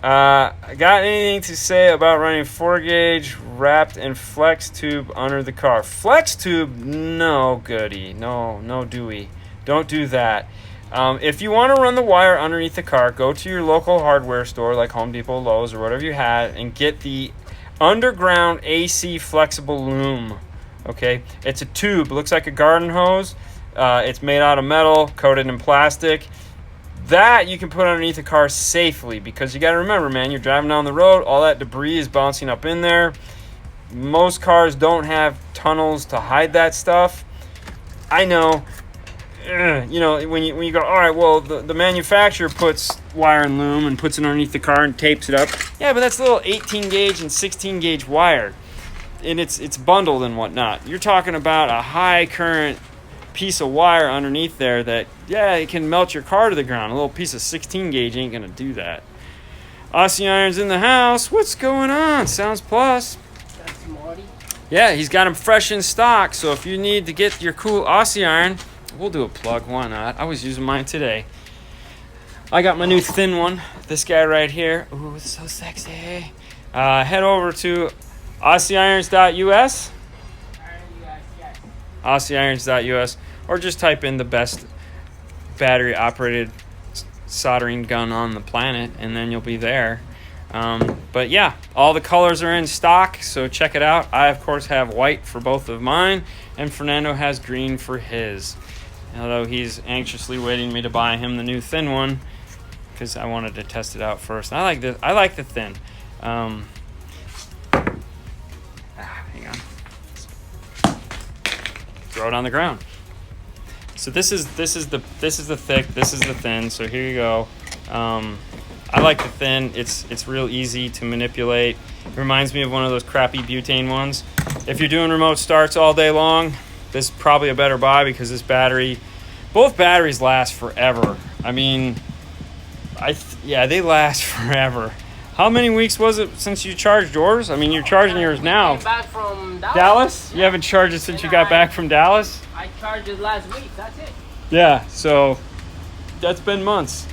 A: Got anything to say about running 4-gauge wrapped in flex tube under the car? Flex tube? No, goody. No, Dewey. Don't do that. If you want to run the wire underneath the car, go to your local hardware store like Home Depot, Lowe's, or whatever you had, and get the underground AC flexible loom. Okay? It's a tube. It looks like a garden hose. It's made out of metal, coated in plastic. That you can put underneath the car safely, because you got to remember, man, you're driving down the road, all that debris is bouncing up in there. Most cars don't have tunnels to hide that stuff. I know. You know, when you go, all right, well, the manufacturer puts wire and loom and puts it underneath the car and tapes it up. Yeah, but that's a little 18 gauge and 16 gauge wire, and it's bundled and whatnot. You're talking about a high current piece of wire underneath there that, yeah, it can melt your car to the ground. A little piece of 16 gauge ain't gonna do that. Aussie Iron's in the house. What's going on? Sounds Plus.
B: That's Marty.
A: Yeah, he's got them fresh in stock. So if you need to get your cool Aussie Iron, we'll do a plug. Why not? I was using mine today. I got my new thin one. This guy right here. Ooh, it's so sexy. Head over to AussieIrons.us. AussieIrons.us, or just type in the best battery operated soldering gun on the planet, and then you'll be there. But yeah, all the colors are in stock, so check it out. I of course have white for both of mine, and Fernando has green for his, although he's anxiously waiting me to buy him the new thin one because I wanted to test it out first. I like the thin. Hang on. Throw it on the ground. So this is the thick, this is the thin. So here you go. I like the thin. It's real easy to manipulate. It reminds me of one of those crappy butane ones. If you're doing remote starts all day long, this is probably a better buy, because this battery, both batteries last forever. I mean, they last forever. How many weeks was it since you charged yours? I mean, you're charging yours now.
B: Came back from
A: Dallas? You haven't charged it since you got back from Dallas?
B: I charged it last week. That's it.
A: Yeah, so that's been months.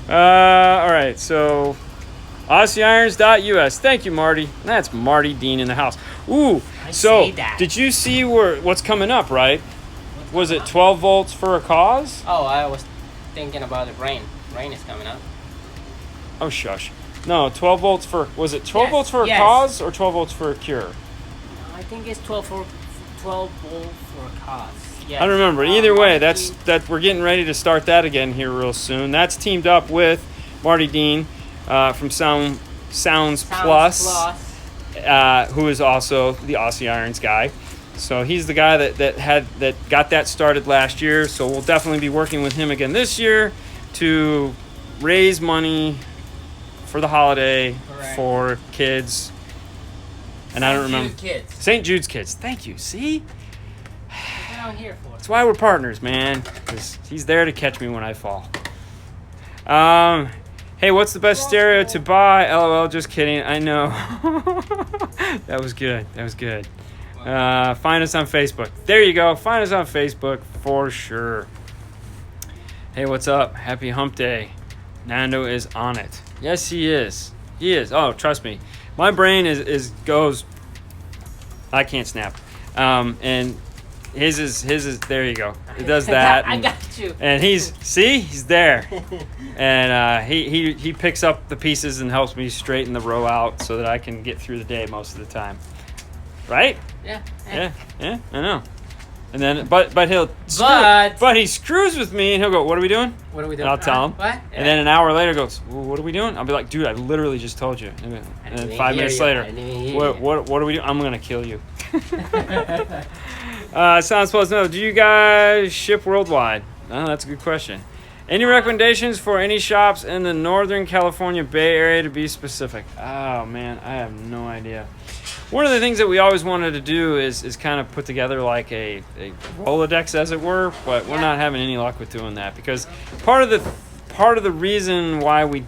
A: All right, so AussieIrons.us. Thank you, Marty. That's Marty Dean in the house. Ooh, so did you see what's coming up, right? Was it 12 volts for a cause?
B: Oh, I was thinking about the rain. Rain is coming up.
A: Oh, shush. No, 12 volts for... Was it 12 volts for a cause or 12 volts for a cure?
B: I think it's 12 volts for a cause. Yes.
A: I don't remember. Either way, that we're getting ready to start that again here real soon. That's teamed up with Marty Dean from Sounds Plus. Who is also the Aussie Irons guy. So he's the guy that got that started last year. So we'll definitely be working with him again this year to raise money for the holiday.
B: Correct.
A: For kids. And I don't remember.
B: Kids.
A: St. Jude's kids. Thank you. See?
B: That's what I'm here for.
A: That's why we're partners, man. 'Cause he's there to catch me when I fall. Hey, what's the best stereo to buy? LOL, just kidding. I know. That was good. Find us on Facebook. There you go. Find us on Facebook for sure. Hey, what's up? Happy hump day. Nando is on it. Yes, he is. Oh, trust me. My brain goes, I can't snap. And his is there you go. It does that.
B: I got you.
A: And he's there. And he picks up the pieces and helps me straighten the row out so that I can get through the day most of the time. Right?
B: Yeah,
A: I know. And then, but he screws with me, and he'll go, "What are we doing?" And I'll tell him.
B: What?
A: And then an hour later, goes, well, "What are we doing?" I'll be like, "Dude, I literally just told you." And then 5 minutes later, what are we doing? I'm gonna kill you. Sounds plus no. Do you guys ship worldwide? Oh, that's a good question. Any recommendations for any shops in the Northern California Bay Area, to be specific? Oh man, I have no idea. One of the things that we always wanted to do is kind of put together like a Rolodex, as it were, but we're not having any luck with doing that, because part of the reason why we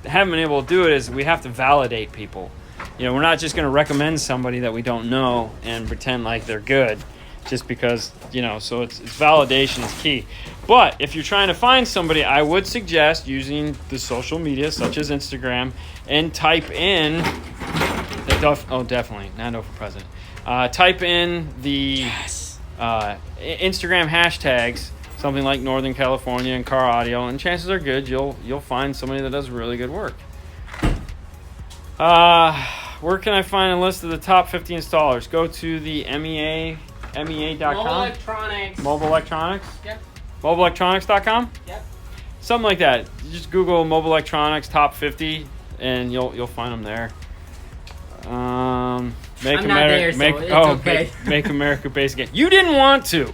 A: haven't been able to do it is we have to validate people. You know, we're not just going to recommend somebody that we don't know and pretend like they're good just because, you know, so it's validation is key. But if you're trying to find somebody, I would suggest using the social media such as Instagram and type in definitely Nando for president. Type in the Instagram hashtags, something like Northern California and car audio, and chances are good you'll find somebody that does really good work. Where can I find a list of the top 50 installers? Go to the MEA.com.
B: Mobile Electronics.
A: Mobile Electronics?
B: Yep.
A: MobileElectronics.com?
B: Yep.
A: Something like that. You just Google Mobile Electronics top 50 and you'll find them there. Make America basic again. You didn't want to.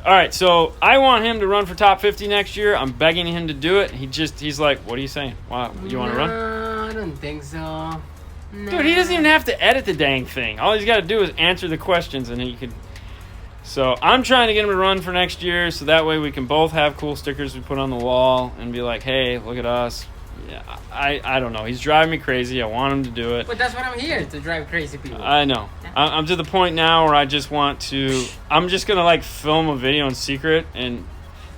A: All right, so I want him to run for top 50 next year. I'm begging him to do it. He's like, what are you saying? Wow, you want to run?
B: No, I don't think so. No.
A: Dude, he doesn't even have to edit the dang thing. All he's got to do is answer the questions, and he could. So I'm trying to get him to run for next year, so that way we can both have cool stickers we put on the wall and be like, hey, look at us. Yeah, I don't know. He's driving me crazy. I want him to do it.
B: But that's what I'm here, to drive crazy people.
A: I know. I'm to the point now where I just want to... I'm just going to, like, film a video in secret and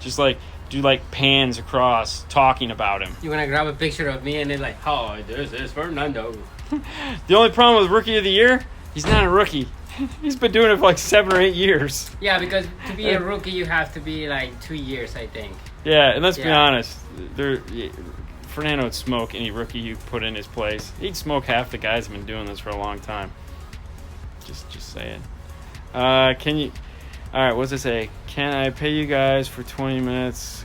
A: just, like, do, like, pans across talking about him.
B: You want to grab a picture of me and then, like, oh, this is Fernando.
A: The only problem with Rookie of the Year, he's not a rookie. He's been doing it for, like, 7 or 8 years.
B: Yeah, because to be a rookie, you have to be, like, 2 years, I think.
A: Yeah, and let's be honest. Fernando would smoke any rookie you put in his place. He'd smoke half the guys who've been doing this for a long time. Just saying. Can you... All right, what's it say? Can I pay you guys for 20 minutes?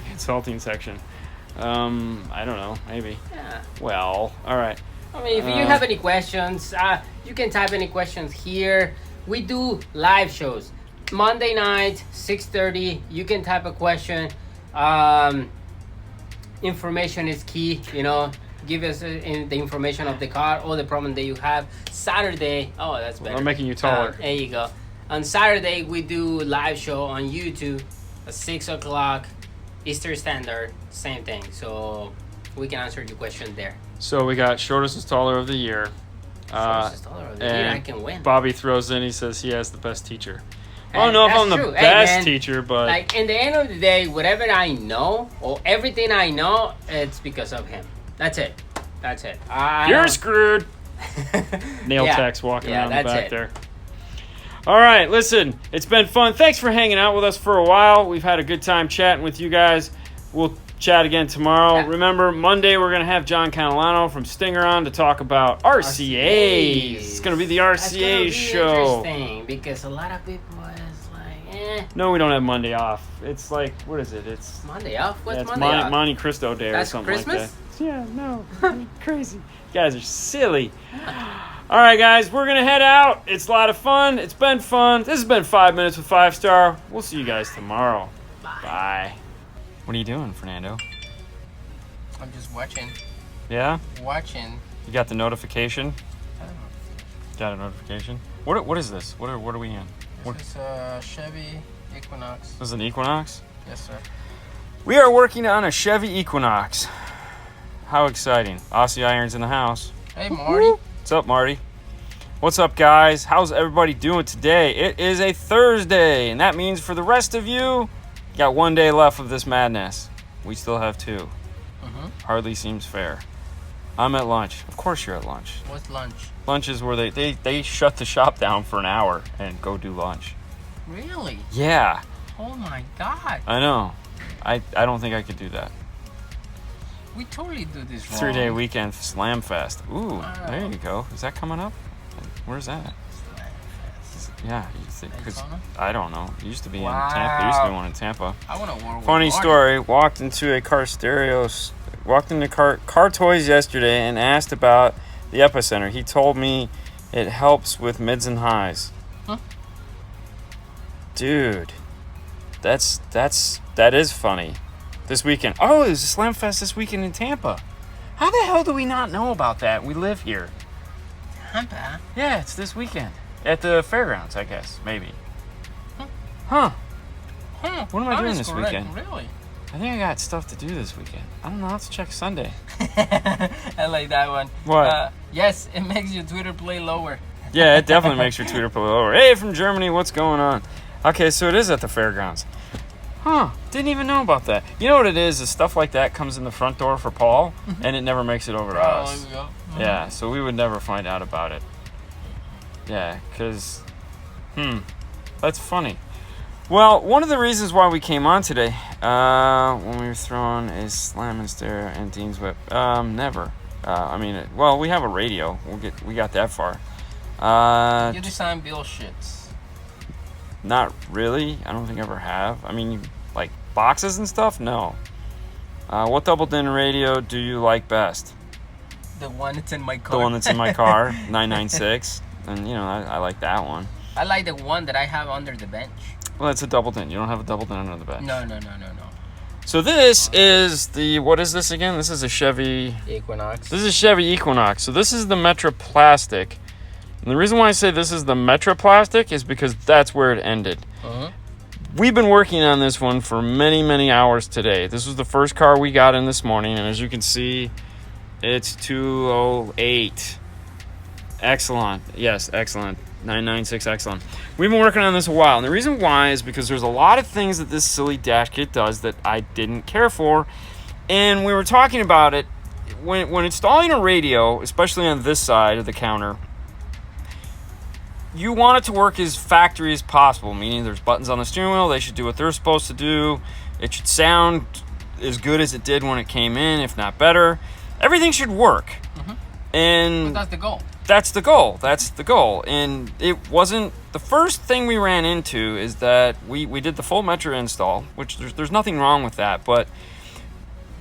A: Consulting section. I don't know. Maybe.
B: Yeah.
A: Well, all right.
B: I mean, if you have any questions, you can type any questions here. We do live shows. Monday night, 6:30. You can type a question. Information is key, you know. Give us the information of the car or the problem that you have. Saturday, oh, that's better.
A: I'm making you taller.
B: There you go. On Saturday, we do live show on YouTube at 6 o'clock Eastern Standard. Same thing. So we can answer your question there.
A: So we got shortest installer of the year.
B: Shortest installer of the year, I can win.
A: Bobby throws in, he says he has the best teacher.
B: Hey,
A: I don't know if I'm
B: true.
A: the best teacher, but...
B: Like, in the end of the day, whatever I know, or everything I know, it's because of him. That's it.
A: You're screwed. Nail techs walking around the back there. All right, listen, it's been fun. Thanks for hanging out with us for a while. We've had a good time chatting with you guys. We'll chat again tomorrow. Yeah. Remember, Monday we're going to have John Catalano from Stinger on to talk about RCAs. It's going to be the RCA show.
B: Interesting, because a lot of people is like, eh.
A: No, we don't have Monday off. It's like, what is it? It's
B: Monday off? What's
A: it's
B: Monday off?
A: Monte Cristo Day or something
B: Christmas?
A: like that. Yeah, no. Crazy. You guys are silly. All right, guys, we're going to head out. It's a lot of fun. It's been fun. This has been 5 Minutes with 5 Star. We'll see you guys tomorrow. Bye. What are you doing, Fernando?
B: I'm just watching.
A: Yeah?
B: Watching.
A: You got the notification?
B: I don't know.
A: Got a notification? What is this? What are we in?
B: This is a Chevy Equinox.
A: This is an Equinox?
B: Yes, sir.
A: We are working on a Chevy Equinox. How exciting. Aussie Irons in the house.
B: Hey, Marty.
A: Woo-hoo. What's up, Marty? What's up, guys? How's everybody doing today? It is a Thursday, and that means for the rest of you, you got 1 day left of this madness. We still have 2. Hardly seems fair. I'm at lunch. Of course you're at lunch.
B: What's lunch?
A: Lunch is where they shut the shop down for an hour and go do lunch.
B: Really?
A: Yeah.
B: Oh, my God.
A: I know. I don't think I could do that.
B: We totally do this wrong.
A: 3-day weekend Slam Fest. Ooh, wow. There you go. Is that coming up? Where's that?
B: Slam Fest.
A: Yeah, because I don't know. It used to be in Tampa. There used to be one in Tampa.
B: I want to work.
A: Funny story. Walked into car toys yesterday and asked about the Epicenter. He told me it helps with mids and highs.
B: Huh?
A: Dude, that's That is funny. This weekend. Oh, there's a Slam Fest this weekend in Tampa. How the hell do we not know about that? We live here.
B: Tampa?
A: Yeah, it's this weekend. At the fairgrounds, I guess. Maybe. Huh. What am I doing this weekend?
B: Really?
A: I think I got stuff to do this weekend. I don't know. Let's check Sunday.
B: I like that one.
A: What?
B: Yes, it makes your Twitter play lower.
A: Yeah, it definitely makes your Twitter play lower. Hey, from Germany, what's going on? Okay, so it is at the fairgrounds. Huh. Didn't even know about that. You know what it is stuff like that comes in the front door for Paul, and it never makes it over to us.
B: There we go.
A: Yeah, so we would never find out about it. Yeah, because, that's funny. Well, one of the reasons why we came on today, when we were throwing a slam and stare and Dean's whip, never. We have a radio. We got that far.
B: You design bill shits.
A: Not really. I don't think I ever have. I mean, like boxes and stuff? No. What double din radio do you like best?
B: The one that's in my car.
A: The one that's in my car, 996. And, I like that one.
B: I like the one that I have under the bench.
A: Well, it's a double din. You don't have a double din under the bench.
B: No.
A: So this is what is this again? This is a Chevy
B: Equinox.
A: This is a Chevy Equinox. So this is the Metra Plastic. And the reason why I say this is the Metra Plastic is because that's where it ended. We've been working on this one for many, many hours today. This was the first car we got in this morning, and as you can see, it's 208 Exelon. Yes, Exelon. 996 Exelon. We've been working on this a while, and the reason why is because there's a lot of things that this silly dash kit does that I didn't care for, and we were talking about it when installing a radio, especially on this side of the counter. You want it to work as factory as possible, meaning there's buttons on the steering wheel. They should do what they're supposed to do. It should sound as good as it did when it came in, if not better. Everything should work. And
B: but that's the goal.
A: That's the goal. And it wasn't... The first thing we ran into is that we did the full Metra install, which there's nothing wrong with that, but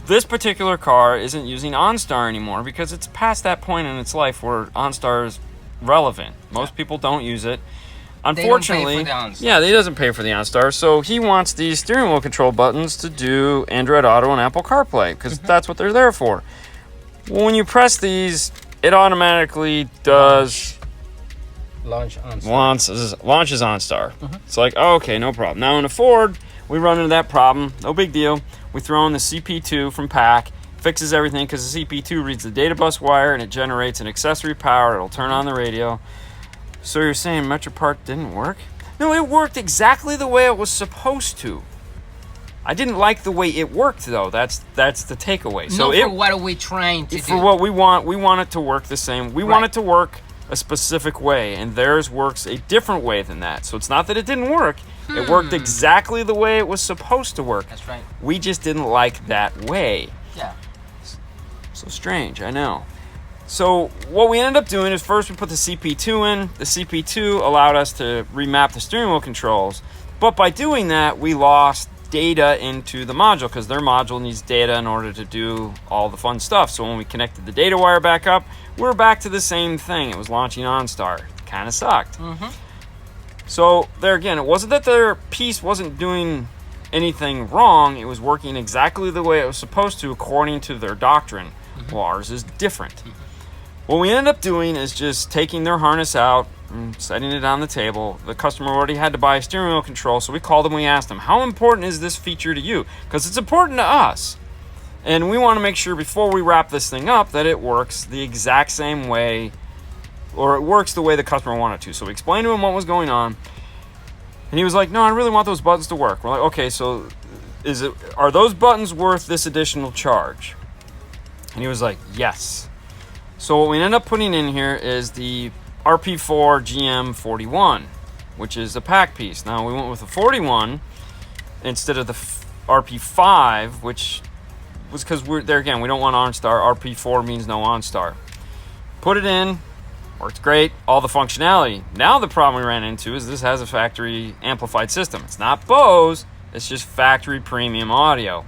A: this particular car isn't using OnStar anymore because it's past that point in its life where OnStar is relevant. Most people don't use it. Unfortunately,
B: they don't pay for the OnStar.
A: Yeah, he doesn't pay for the OnStar, so he wants these steering wheel control buttons to do Android Auto and Apple CarPlay because that's what they're there for. Well, when you press these, it automatically does
B: launches
A: OnStar. It's like, oh, okay, no problem. Now in a Ford, we run into that problem. No big deal. We throw in the CP2 from PAC. Fixes everything because the CP2 reads the data bus wire and it generates an accessory power. It'll turn on the radio. So you're saying Metra Part didn't work? No, it worked exactly the way it was supposed to. I didn't like the way it worked, though. That's the takeaway. So
B: what are we trying to do?
A: For what we want it to work the same. We want it to work a specific way, and theirs works a different way than that. So it's not that it didn't work. It worked exactly the way it was supposed to work.
B: That's right.
A: We just didn't like that way.
B: Yeah.
A: So strange, I know. So what we ended up doing is first we put the CP2 in. The CP2 allowed us to remap the steering wheel controls. But by doing that, we lost data into the module because their module needs data in order to do all the fun stuff. So when we connected the data wire back up, we're back to the same thing. It was launching OnStar. Kind of sucked. So there again, it wasn't that their piece wasn't doing anything wrong. It was working exactly the way it was supposed to according to their doctrine. Well, ours is different. What we ended up doing is just taking their harness out and setting it on the table. The customer already had to buy a steering wheel control, so we called them. We asked them, how important is this feature to you? Because it's important to us. And we want to make sure before we wrap this thing up that it works the exact same way, or it works the way the customer wanted to. So we explained to him what was going on. And he was like, no, I really want those buttons to work. We're like, okay, so are those buttons worth this additional charge? And he was like, yes. So what we ended up putting in here is the RP4 GM41, which is a pack piece. Now we went with a 41 instead of the RP5, which was because we're there again. We don't want OnStar. RP4 means no OnStar. Put it in, worked great. All the functionality. Now the problem we ran into is this has a factory amplified system. It's not Bose. It's just factory premium audio.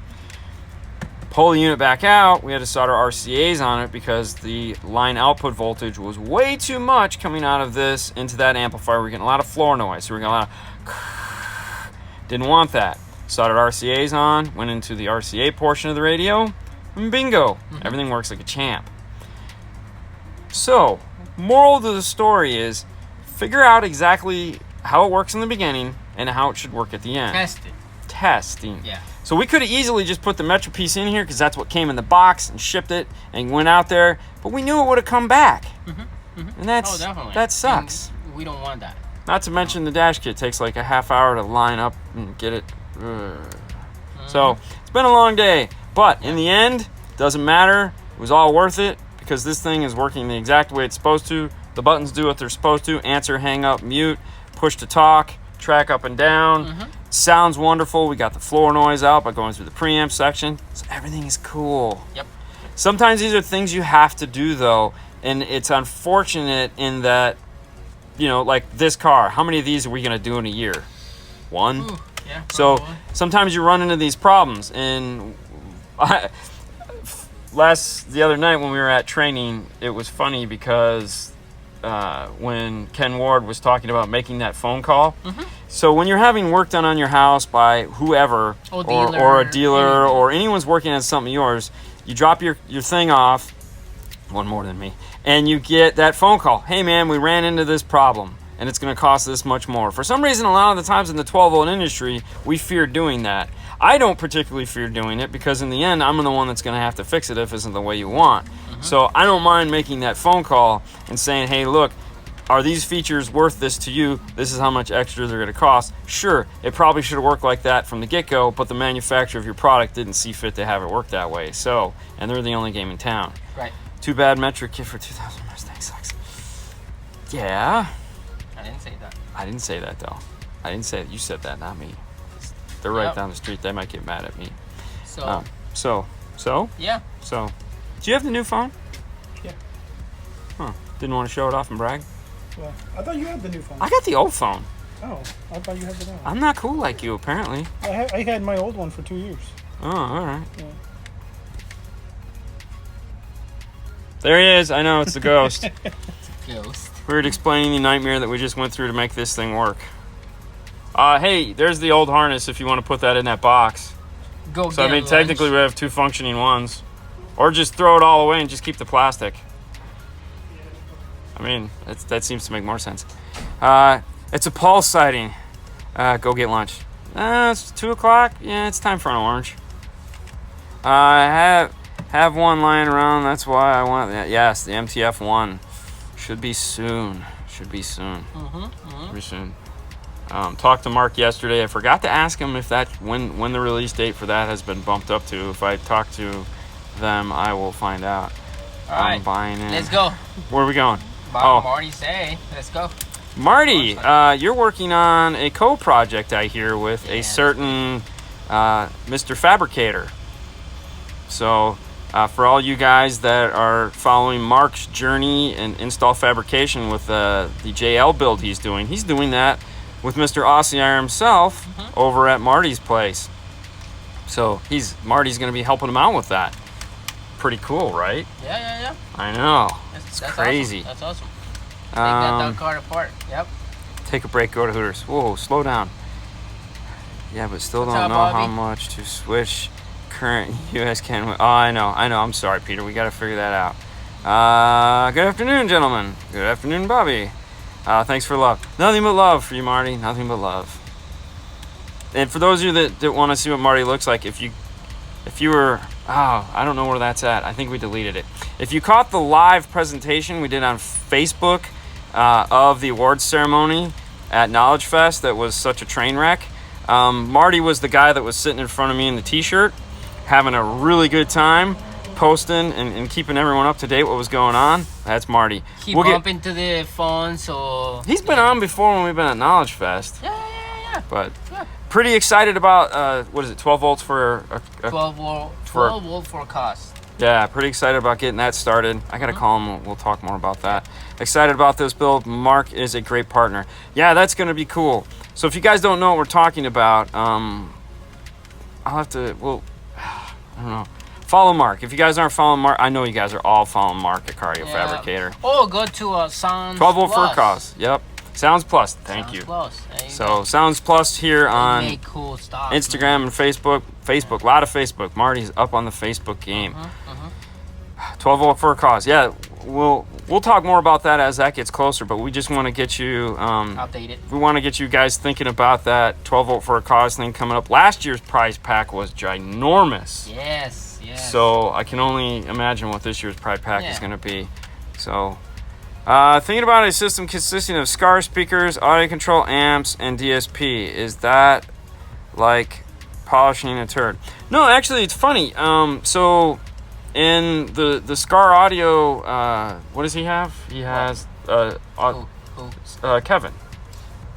A: Pull the unit back out, we had to solder RCAs on it because the line output voltage was way too much coming out of this into that amplifier. We're getting a lot of floor noise, so we're getting a lot of didn't want that. Soldered RCA's on, went into the RCA portion of the radio, and bingo, everything works like a champ. So, moral to the story is, figure out exactly how it works in the beginning and how it should work at the end. Testing.
B: Yeah.
A: So we could have easily just put the Metro piece in here because that's what came in the box and shipped it and went out there, but we knew it would have come back. And that sucks.
B: And we don't want that.
A: Not to mention the dash kit takes like a half hour to line up and get it. So it's been a long day, but in the end, doesn't matter. It was all worth it because this thing is working the exact way it's supposed to. The buttons do what they're supposed to. Answer, hang up, mute, push to talk, track up and down. Sounds wonderful. We got the floor noise out by going through the preamp section. So everything is cool.
B: Yep.
A: Sometimes these are things you have to do though, and it's unfortunate in that, you know, like this car, how many of these are we going to do in a year? One?
B: Ooh, yeah,
A: so
B: probably.
A: sometimes you run into these problems. And the other night when we were at training, it was funny because when Ken Ward was talking about making that phone call. So when you're having work done on your house by whoever or a dealer or anyone's working on something yours, you drop your thing off, one more than me, and you get that phone call. Hey man, we ran into this problem and it's going to cost this much more. For some reason, a lot of the times in the 12-volt industry, we fear doing that. I don't particularly fear doing it because in the end, I'm the one that's going to have to fix it if it isn't the way you want. So I don't mind making that phone call and saying, hey, look, are these features worth this to you? This is how much extra they're going to cost. Sure, it probably should have worked like that from the get-go, but the manufacturer of your product didn't see fit to have it work that way. So, and they're the only game in town.
B: Right.
A: Too bad metric kit for 2000 Mustang sucks. Yeah.
B: I didn't say that.
A: I didn't say that, though. I didn't say it. You said that, not me. They're right down the street. They might get mad at me.
B: So. Yeah.
A: So. Do you have the new phone?
C: Yeah.
A: Huh. Didn't want to show it off and brag?
C: Well, I thought you had the new phone.
A: I got the old phone.
C: Oh, I thought you had the new one.
A: I'm not cool like you, apparently.
C: I had my old one for 2 years.
A: Oh, all right.
C: Yeah.
A: There he is. I know, it's the ghost.
B: Ghost.
A: We were explaining the nightmare that we just went through to make this thing work. Hey, there's the old harness if you want to put that in that box. So, I mean, technically we have two functioning ones. Or just throw it all away and just keep the plastic. I mean, that seems to make more sense. It's a pulse sighting. Go get lunch. It's 2 o'clock. Yeah, it's time for an orange. I have one lying around. That's why I want that. Yes, the MTF1 should be soon. Pretty soon. Talked to Mark yesterday. I forgot to ask him if when the release date for that has been bumped up to. If I talk to them, I will find out.
B: All right,
A: I'm buying in.
B: let's go.
A: Where are we going?
B: Marty say, let's go.
A: Marty, you're working on a co-project, I hear, with a certain Mr. Fabricator. So, for all you guys that are following Mark's journey in install fabrication with the JL build he's doing that with Mr. Ossier himself over at Marty's place. So, Marty's going to be helping him out with that. Pretty cool, right?
B: Yeah.
A: I know.
B: That's
A: crazy.
B: Awesome. That's awesome. Take that car apart. Yep.
A: Take a break, go to Hooters. Whoa, slow down. Yeah, but still don't know how much to switch current US can. Oh, I know. I'm sorry, Peter. We got to figure that out. Good afternoon, gentlemen. Good afternoon, Bobby. Thanks for love. Nothing but love for you, Marty. Nothing but love. And for those of you that want to see what Marty looks like, if you were, I don't know where that's at. I think we deleted it. If you caught the live presentation we did on Facebook of the awards ceremony at Knowledge Fest that was such a train wreck, Marty was the guy that was sitting in front of me in the t-shirt, having a really good time, posting and keeping everyone up to date what was going on. That's Marty.
B: Keep bumping to the phone, so...
A: He's been on before when we've been at Knowledge Fest.
B: Yeah.
A: But pretty excited about, 12 volts for...
B: 12 volt for a cost.
A: Yeah, pretty excited about getting that started. I got to call him. We'll talk more about that. Excited about this build. Mark is a great partner. Yeah, that's going to be cool. So if you guys don't know what we're talking about, I'll have to, I don't know. Follow Mark. If you guys aren't following Mark, I know you guys are all following Mark at Cardio Fabricator.
B: Oh, go to Sound
A: 12 volt for a cost. Yep. Sounds Plus. Thank you.
B: Plus.
A: So Sounds Plus here on
B: make cool stuff,
A: Instagram and Facebook. A lot of Facebook. Marty's up on the Facebook game. 12 volt for a cause. Yeah, we'll talk more about that as that gets closer, but we just want to get you
B: updated.
A: We want to get you guys thinking about that 12 volt for a cause thing coming up. Last year's prize pack was ginormous.
B: Yes.
A: So I can only imagine what this year's prize pack is going to be. So thinking about a system consisting of SCAR speakers, audio control amps, and DSP. Is that like polishing a turd? No, actually, it's funny. So in the SCAR audio, what does he have? He has
B: Who?
A: Kevin.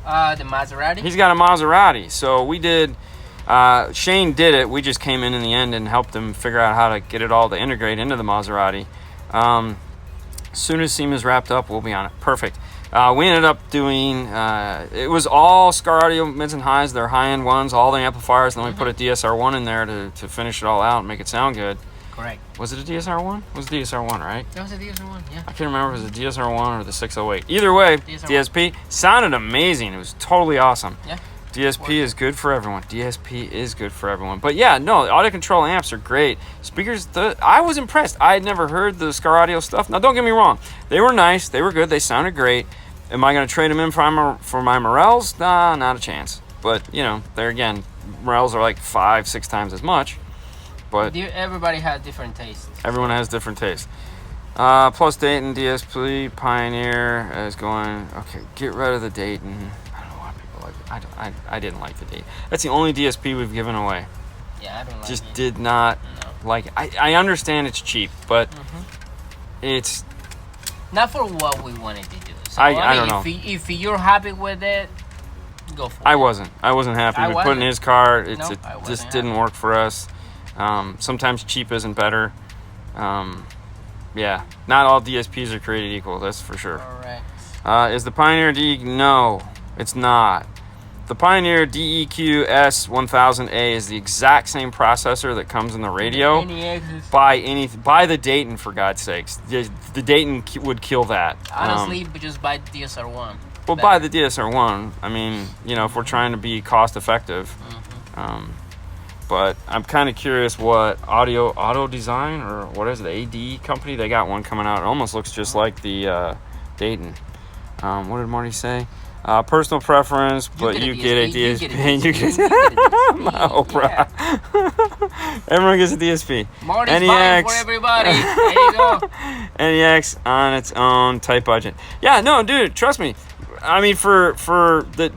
B: The Maserati.
A: He's got a Maserati. So we did. Shane did it. We just came in the end and helped him figure out how to get it all to integrate into the Maserati. As soon as SEMA is wrapped up, we'll be on it. Perfect. We ended up doing, it was all SCAR audio mids and highs, their high-end ones, all the amplifiers, and then we put a DSR1 in there to finish it all out and make it sound good.
B: Correct.
A: Was it a DSR1? It was a DSR1, right?
B: That was a DSR1, yeah.
A: I can't remember if it was a DSR1 or the 608. Either way,
B: DSR1.
A: DSP sounded amazing. It was totally awesome.
B: Yeah.
A: DSP is good for everyone. DSP is good for everyone. But yeah, no, audio control amps are great. Speakers, I was impressed. I had never heard the SCAR audio stuff. Now, don't get me wrong. They were nice. They were good. They sounded great. Am I going to trade them in for my Morels? Nah, not a chance. But, you know, there again, Morels are like 5-6 times as much. But
B: everybody has different tastes.
A: Everyone has different tastes. Plus Dayton, DSP, Pioneer is going, okay, get rid of the Dayton. I didn't like the Dayton. That's the only DSP we've given away.
B: Yeah, I don't like it.
A: Just did not like it. I understand it's cheap, but it's
B: not for what we wanted to do. So,
A: I don't know.
B: If you're happy with it, go for it.
A: I wasn't happy. We put in his car. It just didn't work for us. Sometimes cheap isn't better. Yeah, not all DSPs are created equal. That's for sure.
B: Correct.
A: Is the Pioneer D? No, it's not. The Pioneer DEQ S1000A is the exact same processor that comes in the radio. By the Dayton, for God's sakes. The Dayton would kill that.
B: Honestly, but just buy the DSR1.
A: Well, buy the DSR1. I mean, you know, if we're trying to be cost effective. But I'm kind of curious what Auto Design, or what is it, the AD company? They got one coming out. It almost looks just like the Dayton. What did Marty say? Personal preference, but you get a DSP. And you get Oprah. Yeah. Everyone gets a DSP.
B: Marty's buying for everybody. There you go.
A: NEX on its own tight budget. Yeah, no, dude, trust me. I mean, for the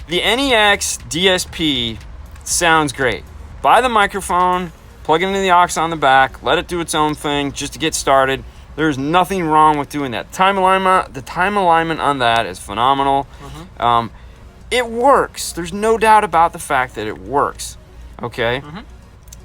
A: NEX DSP sounds great. Buy the microphone, plug it into the aux on the back, let it do its own thing just to get started. There's nothing wrong with doing that. The time alignment on that is phenomenal. It works. There's no doubt about the fact that it works. Okay?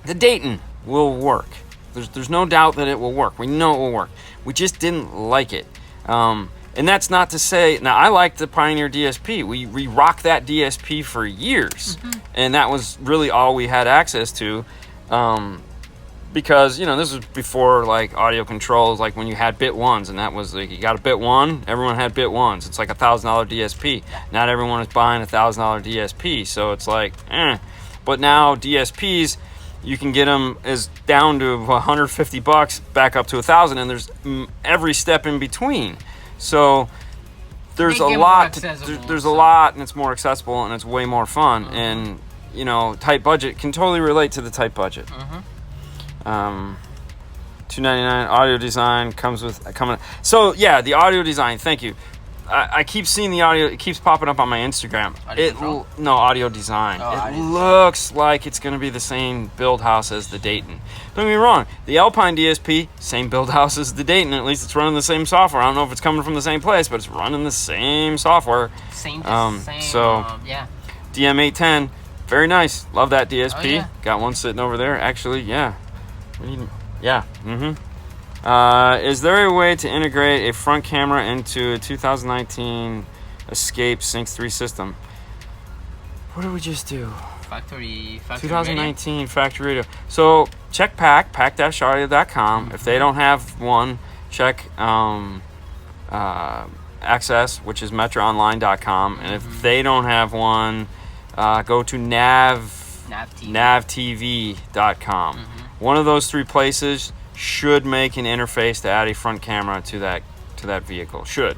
A: The Dayton will work. There's no doubt that it will work. We know it will work. We just didn't like it. And that's not to say... Now, I like the Pioneer DSP. We rocked that DSP for years. And that was really all we had access to. Because, you know, this was before, like, audio controls, like when you had bit ones, and that was, like, you got a bit one, everyone had bit ones. It's like $1,000 DSP. Not everyone is buying $1,000 DSP, so it's like, But now DSPs, you can get them as down to $150, back up to $1,000, and there's every step in between. So there's a lot, there's a lot, and it's more accessible, and it's way more fun, and, you know, tight budget can totally relate to the tight budget. $299 audio design comes with so yeah, the audio design, thank you. I keep seeing the audio, it keeps popping up on my Instagram. Audio design. It looks like it's going to be the same build house as the Dayton. Don't get me wrong, the Alpine DSP, same build house as the Dayton. At least it's running the same software. I don't know if it's coming from the same place, but it's running the same software. DM810, very nice. Love that DSP. Got one sitting over there. Actually, yeah. Is there a way to integrate a front camera into a 2019 Escape Sync 3 system? What did we just do?
B: Factory
A: 2019
B: radio.
A: Factory radio. So check pack-audio.com. If they don't have one, check access, which is metroonline.com, and if they don't have one, go to navtv.com. One of those 3 places should make an interface to add a front camera to that vehicle. Should.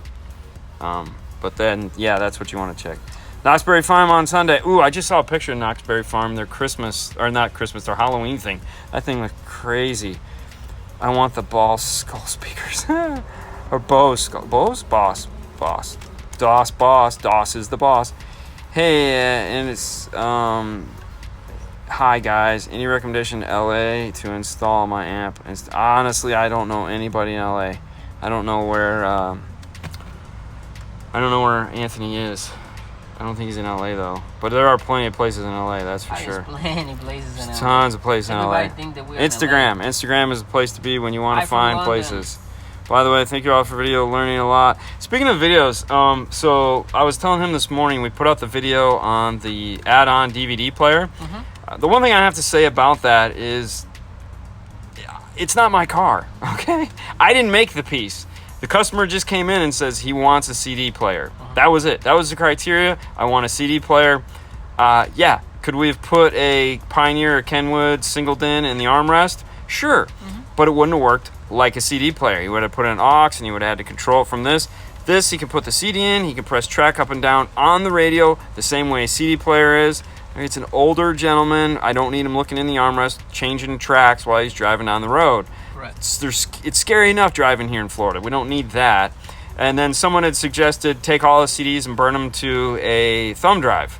A: But then, yeah, that's what you want to check. Knoxbury Farm on Sunday. Ooh, I just saw a picture of Knoxbury Farm. Their Christmas, or not Christmas, their Halloween thing. That thing looks crazy. I want the Bose skull speakers. Or Bose skull. Bose? Boss. DOS boss. DOS is the boss. Hey, and it's, hi guys. Any recommendation in LA to install my amp? Honestly, I don't know anybody in LA. I don't know where Anthony is. I don't think he's in LA though. But there are plenty of places in LA, that's for sure.
B: Plenty of places in LA.
A: Tons of places in LA.
B: Think that we're
A: Instagram.
B: in LA.
A: Instagram is the place to be when you want to find places. By the way, thank you all for video, learning a lot. Speaking of videos, so I was telling him this morning, we put out the video on the add-on DVD player. The one thing I have to say about that is it's not my car, okay? I didn't make the piece. The customer just came in and says he wants a CD player. That was it. That was the criteria. I want a CD player. Yeah, could we have put a Pioneer or Kenwood single DIN in the armrest? Sure, but it wouldn't have worked like a CD player. He would have put an aux and he would have had to control it from this. This, he can put the CD in, he can press track up and down on the radio the same way a CD player is. It's an older gentleman. I don't need him looking in the armrest, changing tracks while he's driving down the road.
B: Right.
A: It's scary enough driving here in Florida. We don't need that. And then someone had suggested take all the CDs and burn them to a thumb drive.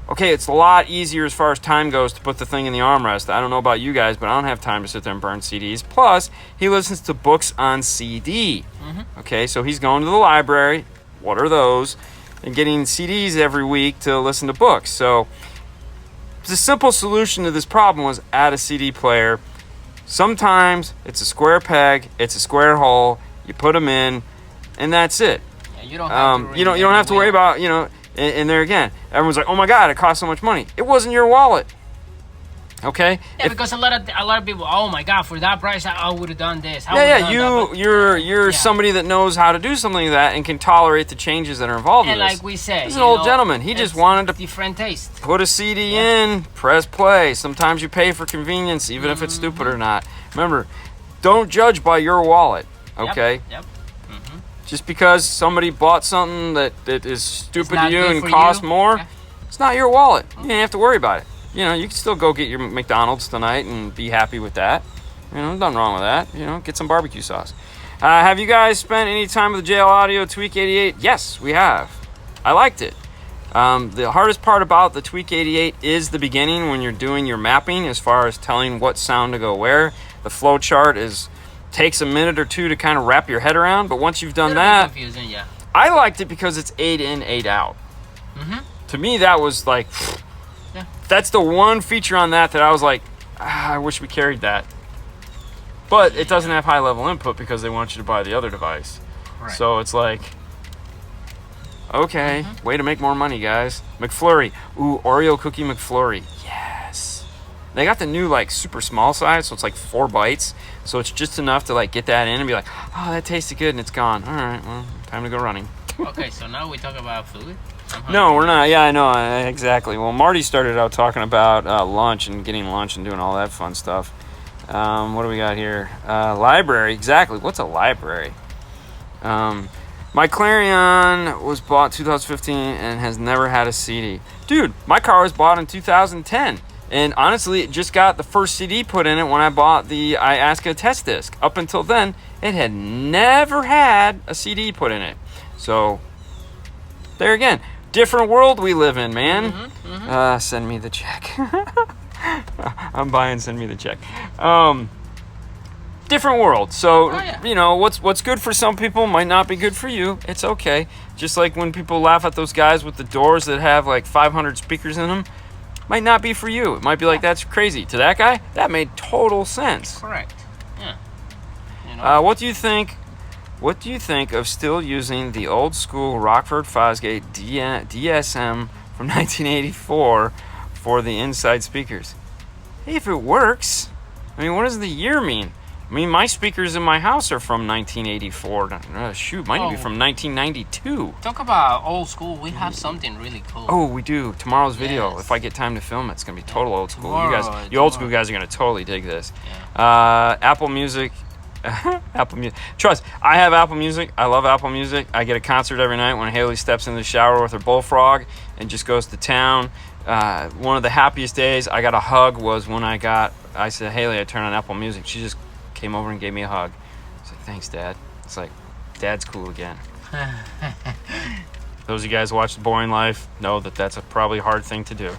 A: Okay, it's a lot easier as far as time goes to put the thing in the armrest. I don't know about you guys, but I don't have time to sit there and burn CDs. Plus, he listens to books on CD. Okay, so he's going to the library. What are those? And getting CDs every week to listen to books. So the simple solution to this problem was add a CD player. Sometimes it's a square peg, it's a square hole, you put them in, and that's it.
B: Yeah, you don't have to
A: you don't have to worry about, and there again, everyone's like, oh my God, it costs so much money. It wasn't your wallet. Okay?
B: Yeah, because a lot of people, oh my God, for that price, I would have done this.
A: You're somebody that knows how to do something like that and can tolerate the changes that are involved in
B: this.
A: this.
B: Like we said,
A: he's an old gentleman. He just wanted to
B: different taste.
A: Put a CD in, press play. Sometimes you pay for convenience, even if it's stupid or not. Remember, don't judge by your wallet. Okay?
B: Yep.
A: Just because somebody bought something that is stupid to you and costs more, it's not your wallet. You don't have to worry about it. You can still go get your McDonald's tonight and be happy with that. Nothing wrong with that. Get some barbecue sauce. Have you guys spent any time with the JL Audio Tweak 88? Yes, we have. I liked it. The hardest part about the Tweak 88 is the beginning when you're doing your mapping as far as telling what sound to go where. The flow chart takes a minute or two to kind of wrap your head around, but once you've done that,
B: confusing, yeah.
A: I liked it because it's 8 in, 8 out. To me, that was like... That's the one feature on that I was like, I wish we carried that. But it doesn't have high level input because they want you to buy the other device.
B: Right.
A: So it's like, okay, way to make more money, guys. McFlurry. Ooh, Oreo cookie McFlurry. Yes. They got the new super small size, so it's like 4 bites. So it's just enough to get that in and be like, oh, that tasted good, and it's gone. All right, well, time to go running.
B: Okay, so now we talk about food.
A: No, we're not. Yeah, I know. Exactly. Well, Marty started out talking about lunch and getting lunch and doing all that fun stuff. What do we got here? Library. Exactly. What's a library? My Clarion was bought 2015 and has never had a CD. Dude, my car was bought in 2010. And honestly, it just got the first CD put in it when I bought the Iasca test disc. Up until then, it had never had a CD put in it. So, there again. Different world we live in, man. Send me the check. I'm buying. Send me the check. Different world. So what's good for some people might not be good for you. It's okay. Just like when people laugh at those guys with the doors that have 500 speakers in them, might not be for you. It might be like, that's crazy. To that guy, that made total sense.
B: Correct. Yeah.
A: What do you think? What do you think of still using the old school Rockford Fosgate DSM from 1984 for the inside speakers? Hey, if it works. I mean, what does the year mean? I mean, my speakers in my house are from 1984. Might be from 1992.
B: Talk about old school. We have something really cool.
A: Oh, we do. Tomorrow's video,
B: Yes.
A: if I get time to film it, it's going to be total old school.
B: Tomorrow.
A: You old school guys are going to totally dig this.
B: Yeah.
A: Apple Music. Apple Music. Trust, I have Apple Music. I love Apple Music. I get a concert every night when Haley steps in the shower with her bullfrog and just goes to town. One of the happiest days I got a hug was when I said, Haley, I turned on Apple Music. She just came over and gave me a hug. It's like, thanks, Dad. It's like, Dad's cool again. Those of you guys who watch The Boring Life know that that's a probably hard thing to do.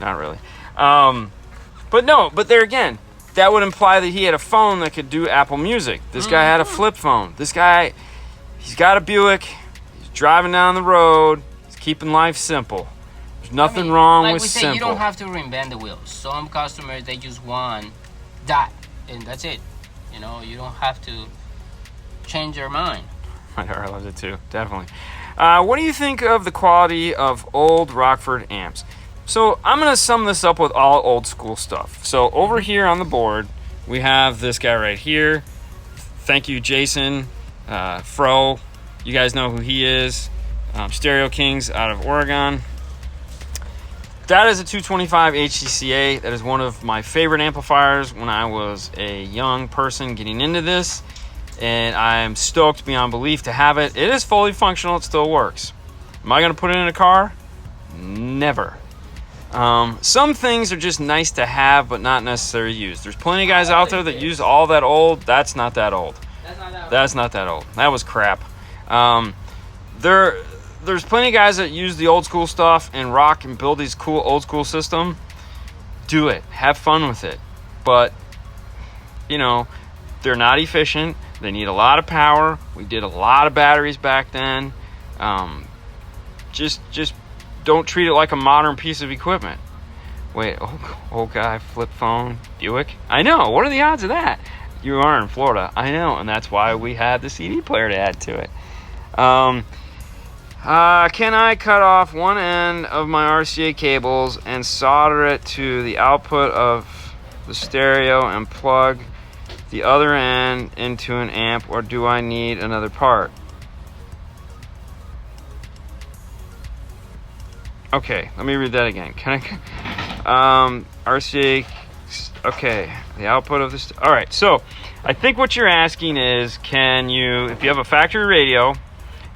A: Not really. But there again, that would imply that he had a phone that could do Apple Music. This guy had a flip phone. This guy, he's got a Buick. He's driving down the road. He's keeping life simple. There's nothing wrong with simple.
B: Like we say, you don't have to reinvent the wheels. Some customers, they just want that, and that's it. You know, you don't have to change your mind.
A: My daughter loves it too, definitely. What do you think of the quality of old Rockford amps? So I'm going to sum this up with all old school stuff. So over here on the board, we have this guy right here. Thank you, Jason Fro. You guys know who he is. Stereo Kings out of Oregon. That is a 225 HCCA. That is one of my favorite amplifiers when I was a young person getting into this. And I'm stoked beyond belief to have it. It is fully functional. It still works. Am I going to put it in a car? Never. Some things are just nice to have, but not necessarily used. There's plenty of guys out there that use all that old. That's not that old. That's not that old. That was crap. There's plenty of guys that use the old school stuff and rock and build these cool old school system. Do it. Have fun with it. But, you know, they're not efficient. They need a lot of power. We did a lot of batteries back then. Just don't treat it like a modern piece of equipment. Wait, old guy, flip phone, Buick? I know. What are the odds of that? You are in Florida. I know, and that's why we had the CD player to add to it. Can I cut off one end of my RCA cables and solder it to the output of the stereo and plug the other end into an amp, or do I need another part? Okay, let me read that again. Can I? RCA. Okay, the output of this. All right, so I think what you're asking is, can you, if you have a factory radio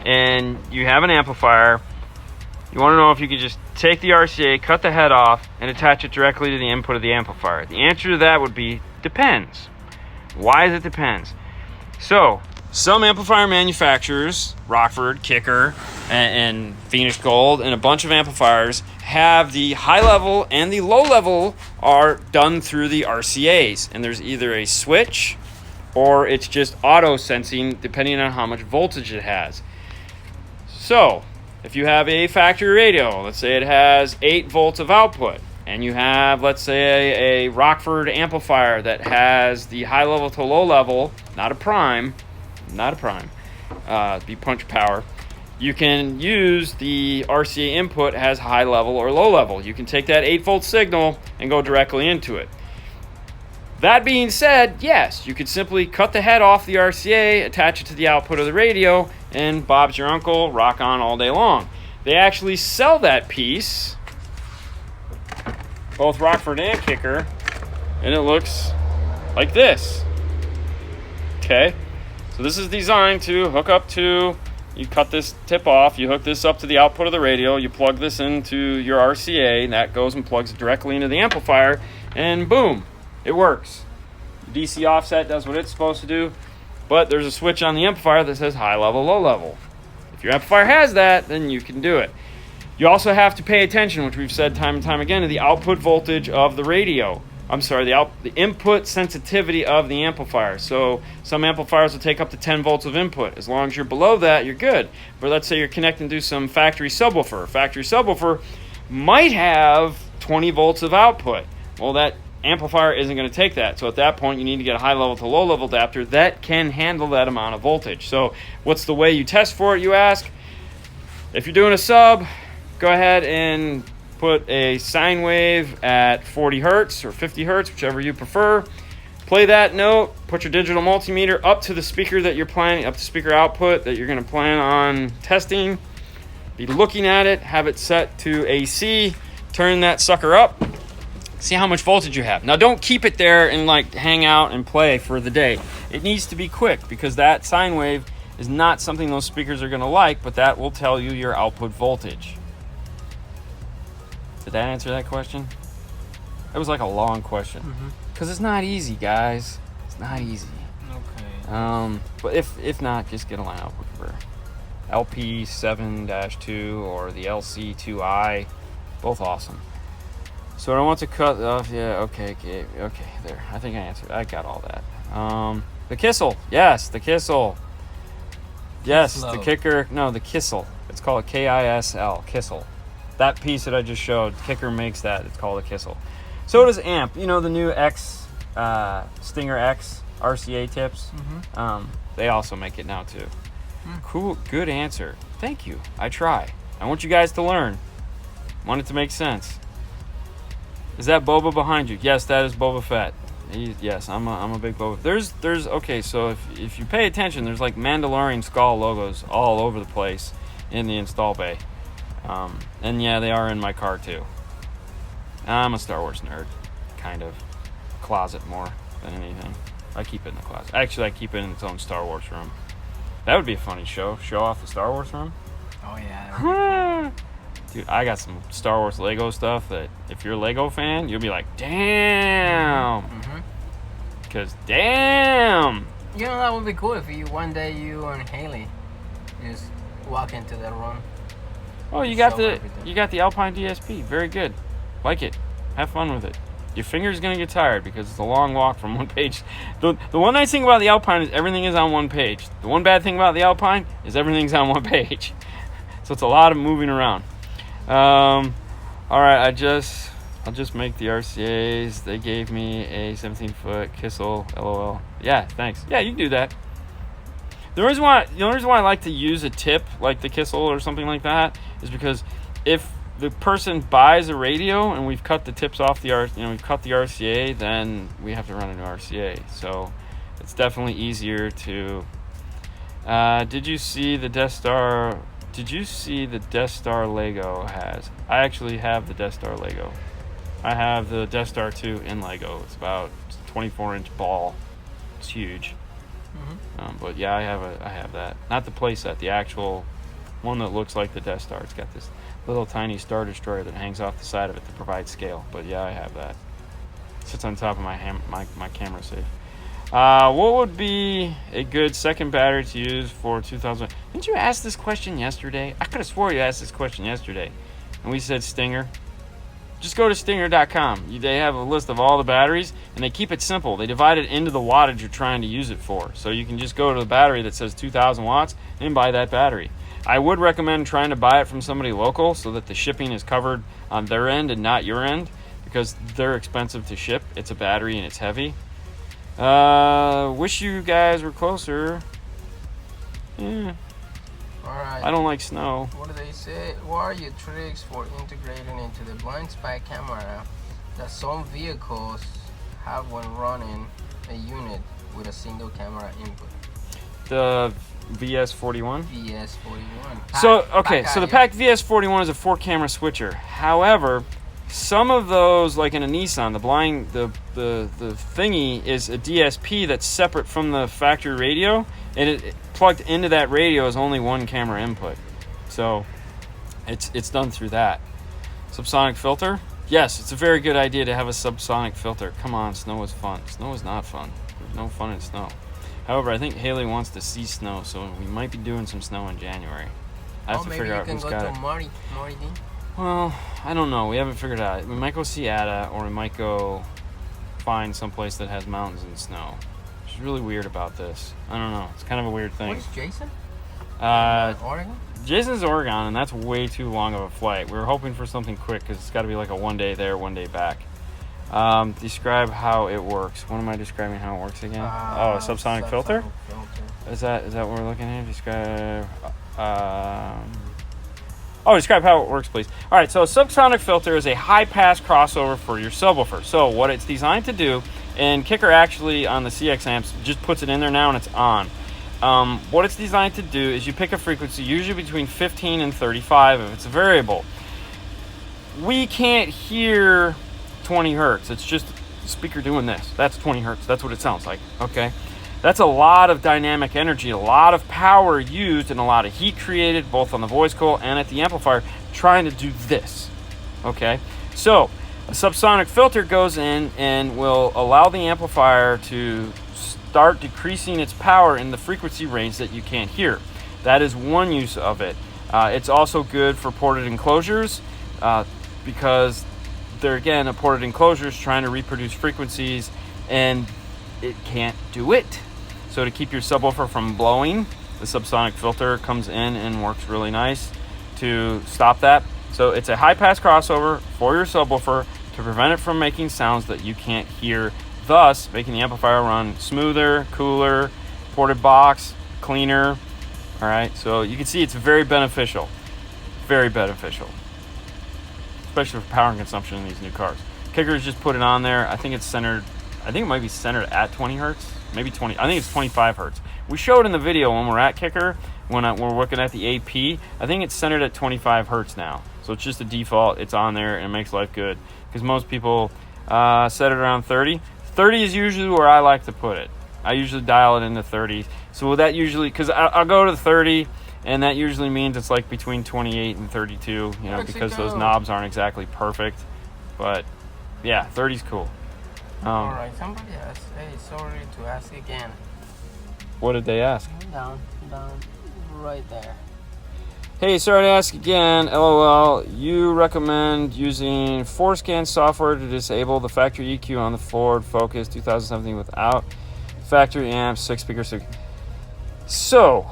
A: and you have an amplifier, you want to know if you could just take the RCA, cut the head off, and attach it directly to the input of the amplifier. The answer to that would be depends. Why does it depends? So, some amplifier manufacturers, Rockford, Kicker, and Phoenix Gold, and a bunch of amplifiers have the high level and the low level are done through the RCAs. And there's either a switch or it's just auto sensing depending on how much voltage it has. So, if you have a factory radio, let's say it has 8 volts of output, and you have, let's say, a Rockford amplifier that has the high level to low level, not a prime, be punch power, you can use the RCA input has high level or low level. You can take that 8 volt signal and go directly into it. That being said, yes, you could simply cut the head off the RCA, attach it to the output of the radio, and Bob's your uncle, rock on all day long. They actually sell that piece, both Rockford and Kicker, and it looks like this. Okay, so this is designed to hook up to, you cut this tip off, you hook this up to the output of the radio, you plug this into your RCA, and that goes and plugs directly into the amplifier, and boom, it works. DC offset does what it's supposed to do, but there's a switch on the amplifier that says high level, low level. If your amplifier has that, then you can do it. You also have to pay attention, which we've said time and time again, to the output voltage of the radio. I'm sorry, the input sensitivity of the amplifier. So some amplifiers will take up to 10 volts of input. As long as you're below that, you're good. But let's say you're connecting to some factory subwoofer. Factory subwoofer might have 20 volts of output. Well, that amplifier isn't going to take that. So at that point, you need to get a high level to low level adapter that can handle that amount of voltage. So what's the way you test for it, you ask? If you're doing a sub, go ahead and put a sine wave at 40 hertz or 50 hertz, whichever you prefer. play that note, put your digital multimeter up to the speaker that you're planning, up to speaker output that you're going to plan on testing. Be looking at it, have it set to AC, turn that sucker up, see how much voltage you have. Now don't keep it there and like hang out and play for the day. It needs to be quick because that sine wave is not something those speakers are going to like, but that will tell you your output voltage. Did that answer that question? That was like a long question. Because it's not easy, guys. It's not easy.
B: Okay.
A: But if not, just get a line output converter. LP7-2 or the LC2i, both awesome. So I want to cut off. Yeah, okay, there. I think I answered. I got all that. The Kissel, yes, the Kissel. Yes,
B: Kislow.
A: the kicker. No, the Kissel. It's called KISL, Kissel. That piece that I just showed, Kicker makes that. It's called a Kissel. So does Amp. You know the new X, Stinger X RCA tips. They also make it now too. Cool, good answer. Thank you. I try. I want you guys to learn. I want it to make sense. Is that Boba behind you? Yes, that is Boba Fett. Yes, I'm a big Boba. There's okay. So if you pay attention, there's like Mandalorian skull logos all over the place in the install bay. And yeah, they are in my car too. I'm a Star Wars nerd, kind of. Closet more than anything. I keep it in the closet. Actually, I keep it in its own Star Wars room. That would be a funny show. Show off the Star Wars room.
B: Oh yeah.
A: Dude, I got some Star Wars Lego stuff that if you're a Lego fan, you'll be like, damn. Because damn.
B: You know, that would be cool if one day you and Haley just walk into the room.
A: Oh, you got the Alpine DSP. Very good. Like it. Have fun with it. Your finger's going to get tired because it's a long walk from one page. The one nice thing about the Alpine is everything is on one page. The one bad thing about the Alpine is everything's on one page. So it's a lot of moving around. All right, I'll just make the RCAs. They gave me a 17-foot Kissel, LOL. Yeah, thanks. Yeah, you can do that. The only reason why I like to use a tip like the Kissel or something like that is because if the person buys a radio and we've cut the tips off we've cut the RCA, then we have to run a new RCA. So it's definitely easier to. Did you see the Death Star Lego has? I actually have the Death Star Lego. I have the Death Star 2 in Lego. It's about 24-inch ball. It's huge. But yeah, I have that. Not the playset, the actual one that looks like the Death Star. It's got this little tiny Star Destroyer that hangs off the side of it to provide scale. But yeah, I have that. It sits on top of my camera safe. What would be a good second battery to use for 2000? Didn't you ask this question yesterday? I could have swore you asked this question yesterday. And we said Stinger. Just go to stinger.com. They have a list of all the batteries, and they keep it simple. They divide it into the wattage you're trying to use it for. So you can just go to the battery that says 2,000 watts and buy that battery. I would recommend trying to buy it from somebody local so that the shipping is covered on their end and not your end, because they're expensive to ship. It's a battery and it's heavy. Wish you guys were closer. Yeah.
B: Alright.
A: I don't like snow.
B: What do they say? What are your tricks for integrating into the blind spot camera that some vehicles have when running a unit with a single camera input?
A: The VS41?
B: VS41.
A: So the PAC VS41 is a 4-camera switcher. However, some of those, like in a Nissan, the thingy is a DSP that's separate from the factory radio, and it plugged into that radio is only one camera input. So it's done through that. Subsonic filter? Yes, it's a very good idea to have a subsonic filter. Come on, snow is fun. Snow is not fun. There's no fun in snow. However, I think Haley wants to see snow, so we might be doing some snow in January. I have to figure out who's got it.
B: Maybe you can go to Marty D.
A: Well, I don't know. We haven't figured it out. We might go see Ada, or we might go find someplace that has mountains and snow. Which is really weird about this. I don't know. It's kind of a weird thing.
B: Where's Jason?
A: Oregon? Jason's Oregon, and that's way too long of a flight. We were hoping for something quick, because it's got to be like a 1 day there, 1 day back. Describe how it works. What am I describing how it works again? A subsonic filter? Is that what we're looking at? Describe describe how it works, please. All right, so a subsonic filter is a high-pass crossover for your subwoofer. So what it's designed to do And Kicker actually on the CX amps just puts it in there now and it's on. What it's designed to do is you pick a frequency, usually between 15 and 35 if it's a variable. We can't hear 20 hertz. It's just the speaker doing this. That's 20 hertz. That's what it sounds like. Okay. That's a lot of dynamic energy, a lot of power used, and a lot of heat created both on the voice coil and at the amplifier trying to do this. Okay. So a subsonic filter goes in and will allow the amplifier to start decreasing its power in the frequency range that you can't hear. That is one use of it. It's also good for ported enclosures because they're, again, a ported enclosures trying to reproduce frequencies and it can't do it. So to keep your subwoofer from blowing, the subsonic filter comes in and works really nice to stop that. So it's a high pass crossover for your subwoofer to prevent it from making sounds that you can't hear, thus making the amplifier run smoother, cooler, ported box, cleaner. All right, so you can see it's very beneficial, especially for power consumption in these new cars. Kickers just put it on there. I think it's centered, I think it might be centered at 20 hertz, maybe 20, I think it's 25 hertz. We showed in the video when we're at Kicker, when we're looking at the AP, I think it's centered at 25 hertz now. So it's just a default, it's on there, and it makes life good. Because most people set it around 30. 30 is usually where I like to put it. I usually dial it into 30. So that usually, because I'll go to 30, and that usually means it's like between 28 and 32, you know, because those knobs aren't exactly perfect. But yeah, 30's cool.
B: All right, somebody asked, hey, sorry to ask again.
A: What did they ask?
B: Down, right there.
A: Hey, sorry to ask again. LOL. You recommend using ForScan software to disable the factory EQ on the Ford Focus 2017 without factory amps, 6-speaker. So,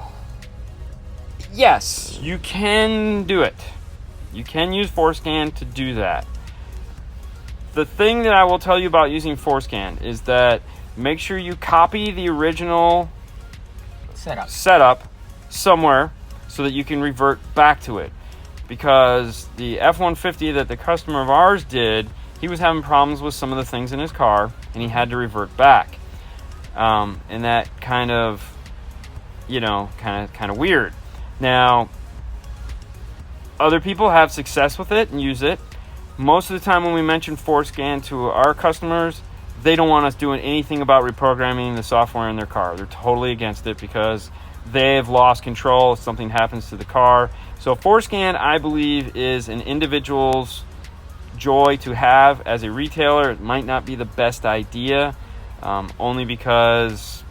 A: yes, you can do it. You can use ForScan to do that. The thing that I will tell you about using ForScan is that make sure you copy the original setup somewhere so that you can revert back to it. Because the F-150 that the customer of ours did, he was having problems with some of the things in his car, and he had to revert back. And that kind of, you know, kind of weird. Now, other people have success with it and use it. Most of the time when we mention ForScan to our customers, they don't want us doing anything about reprogramming the software in their car. They're totally against it because they've lost control if something happens to the car. So ForScan, I believe, is an individual's joy to have. As a retailer, it might not be the best idea, only because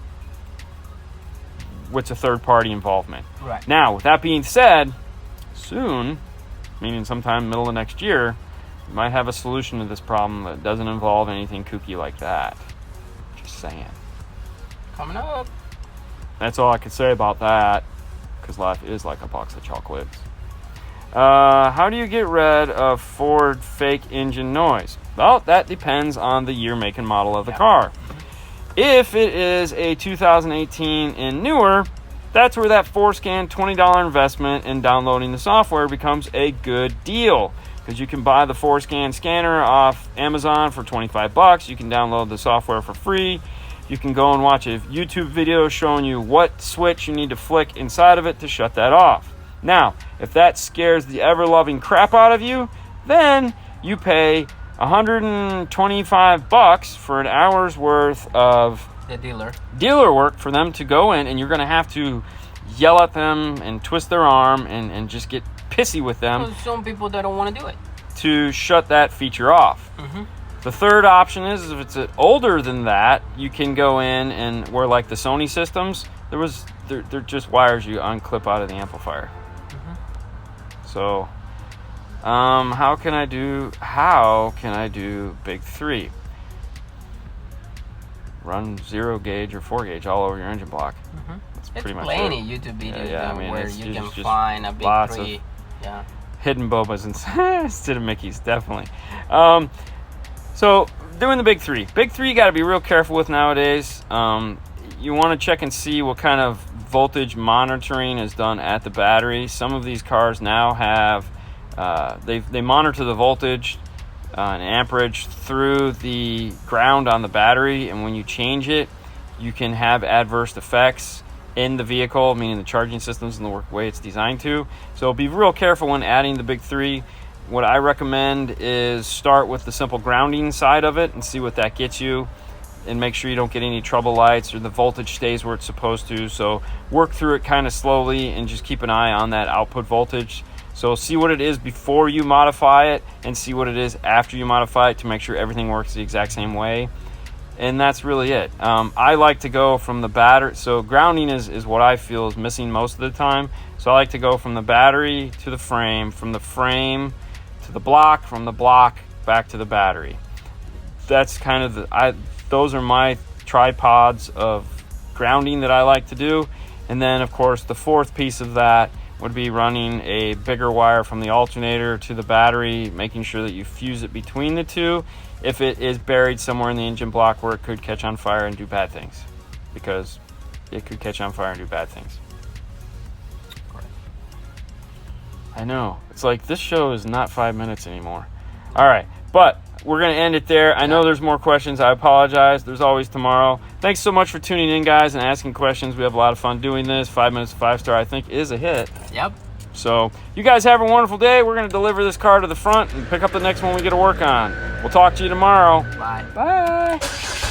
A: it's a third-party involvement.
B: Right.
A: Now, with that being said, soon, meaning sometime middle of next year, you might have a solution to this problem that doesn't involve anything kooky like that. Just saying.
B: Coming up.
A: That's all I can say about that, because life is like a box of chocolates. How do you get rid of Ford fake engine noise? Well, that depends on the year, make, and model of the car. If it is a 2018 and newer, that's where that ForScan $20 investment in downloading the software becomes a good deal. Because you can buy the ForScan scanner off Amazon for $25. You can download the software for free. You can go and watch a YouTube video showing you what switch you need to flick inside of it to shut that off. Now, if that scares the ever-loving crap out of you, then you pay $125 for an hour's worth of
B: the
A: dealer work for them to go in, and you're going to have to yell at them and twist their arm and just get pissy with them.
B: Well, some people that don't want to do it.
A: To shut that feature off.
B: Mm-hmm.
A: The third option is if it's older than that, you can go in and where like the Sony systems, they're just wires you unclip out of the amplifier.
B: Mm-hmm.
A: So, how can I do big 3? Run 0 gauge or 4 gauge all over your engine block.
B: Mm-hmm.
A: That's
B: it's
A: pretty much
B: plenty
A: it.
B: YouTube videos
A: where
B: you can find a big 3. Yeah.
A: Hidden bobas instead of Mickeys, definitely. So doing the big 3. Big 3 you got to be real careful with nowadays. You want to check and see what kind of voltage monitoring is done at the battery. Some of these cars now have they monitor the voltage an amperage through the ground on the battery, and when you change it, you can have adverse effects in the vehicle, meaning the charging system's in the way it's designed to. So be real careful when adding the big 3. What I recommend is start with the simple grounding side of it and see what that gets you, and make sure you don't get any trouble lights or the voltage stays where it's supposed to. So work through it kind of slowly and just keep an eye on that output voltage. So see what it is before you modify it and see what it is after you modify it to make sure everything works the exact same way. And that's really it. I like to go from the battery. So grounding is what I feel is missing most of the time. So I like to go from the battery to the frame to the block, from the block back to the battery. That's kind of those are my tripods of grounding that I like to do. And then of course the fourth piece of that would be running a bigger wire from the alternator to the battery, making sure that you fuse it between the two if it is buried somewhere in the engine block where it could catch on fire and do bad things, because it could catch on fire and do bad things. I know, it's like this show is not 5 minutes anymore. All right, but we're going to end it there. I know there's more questions. I apologize. There's always tomorrow. Thanks so much for tuning in, guys, and asking questions. We have a lot of fun doing this. 5 minutes, 5-star, I think, is a hit.
B: Yep.
A: So you guys have a wonderful day. We're going to deliver this car to the front and pick up the next one we get to work on. We'll talk to you tomorrow.
B: Bye.
A: Bye.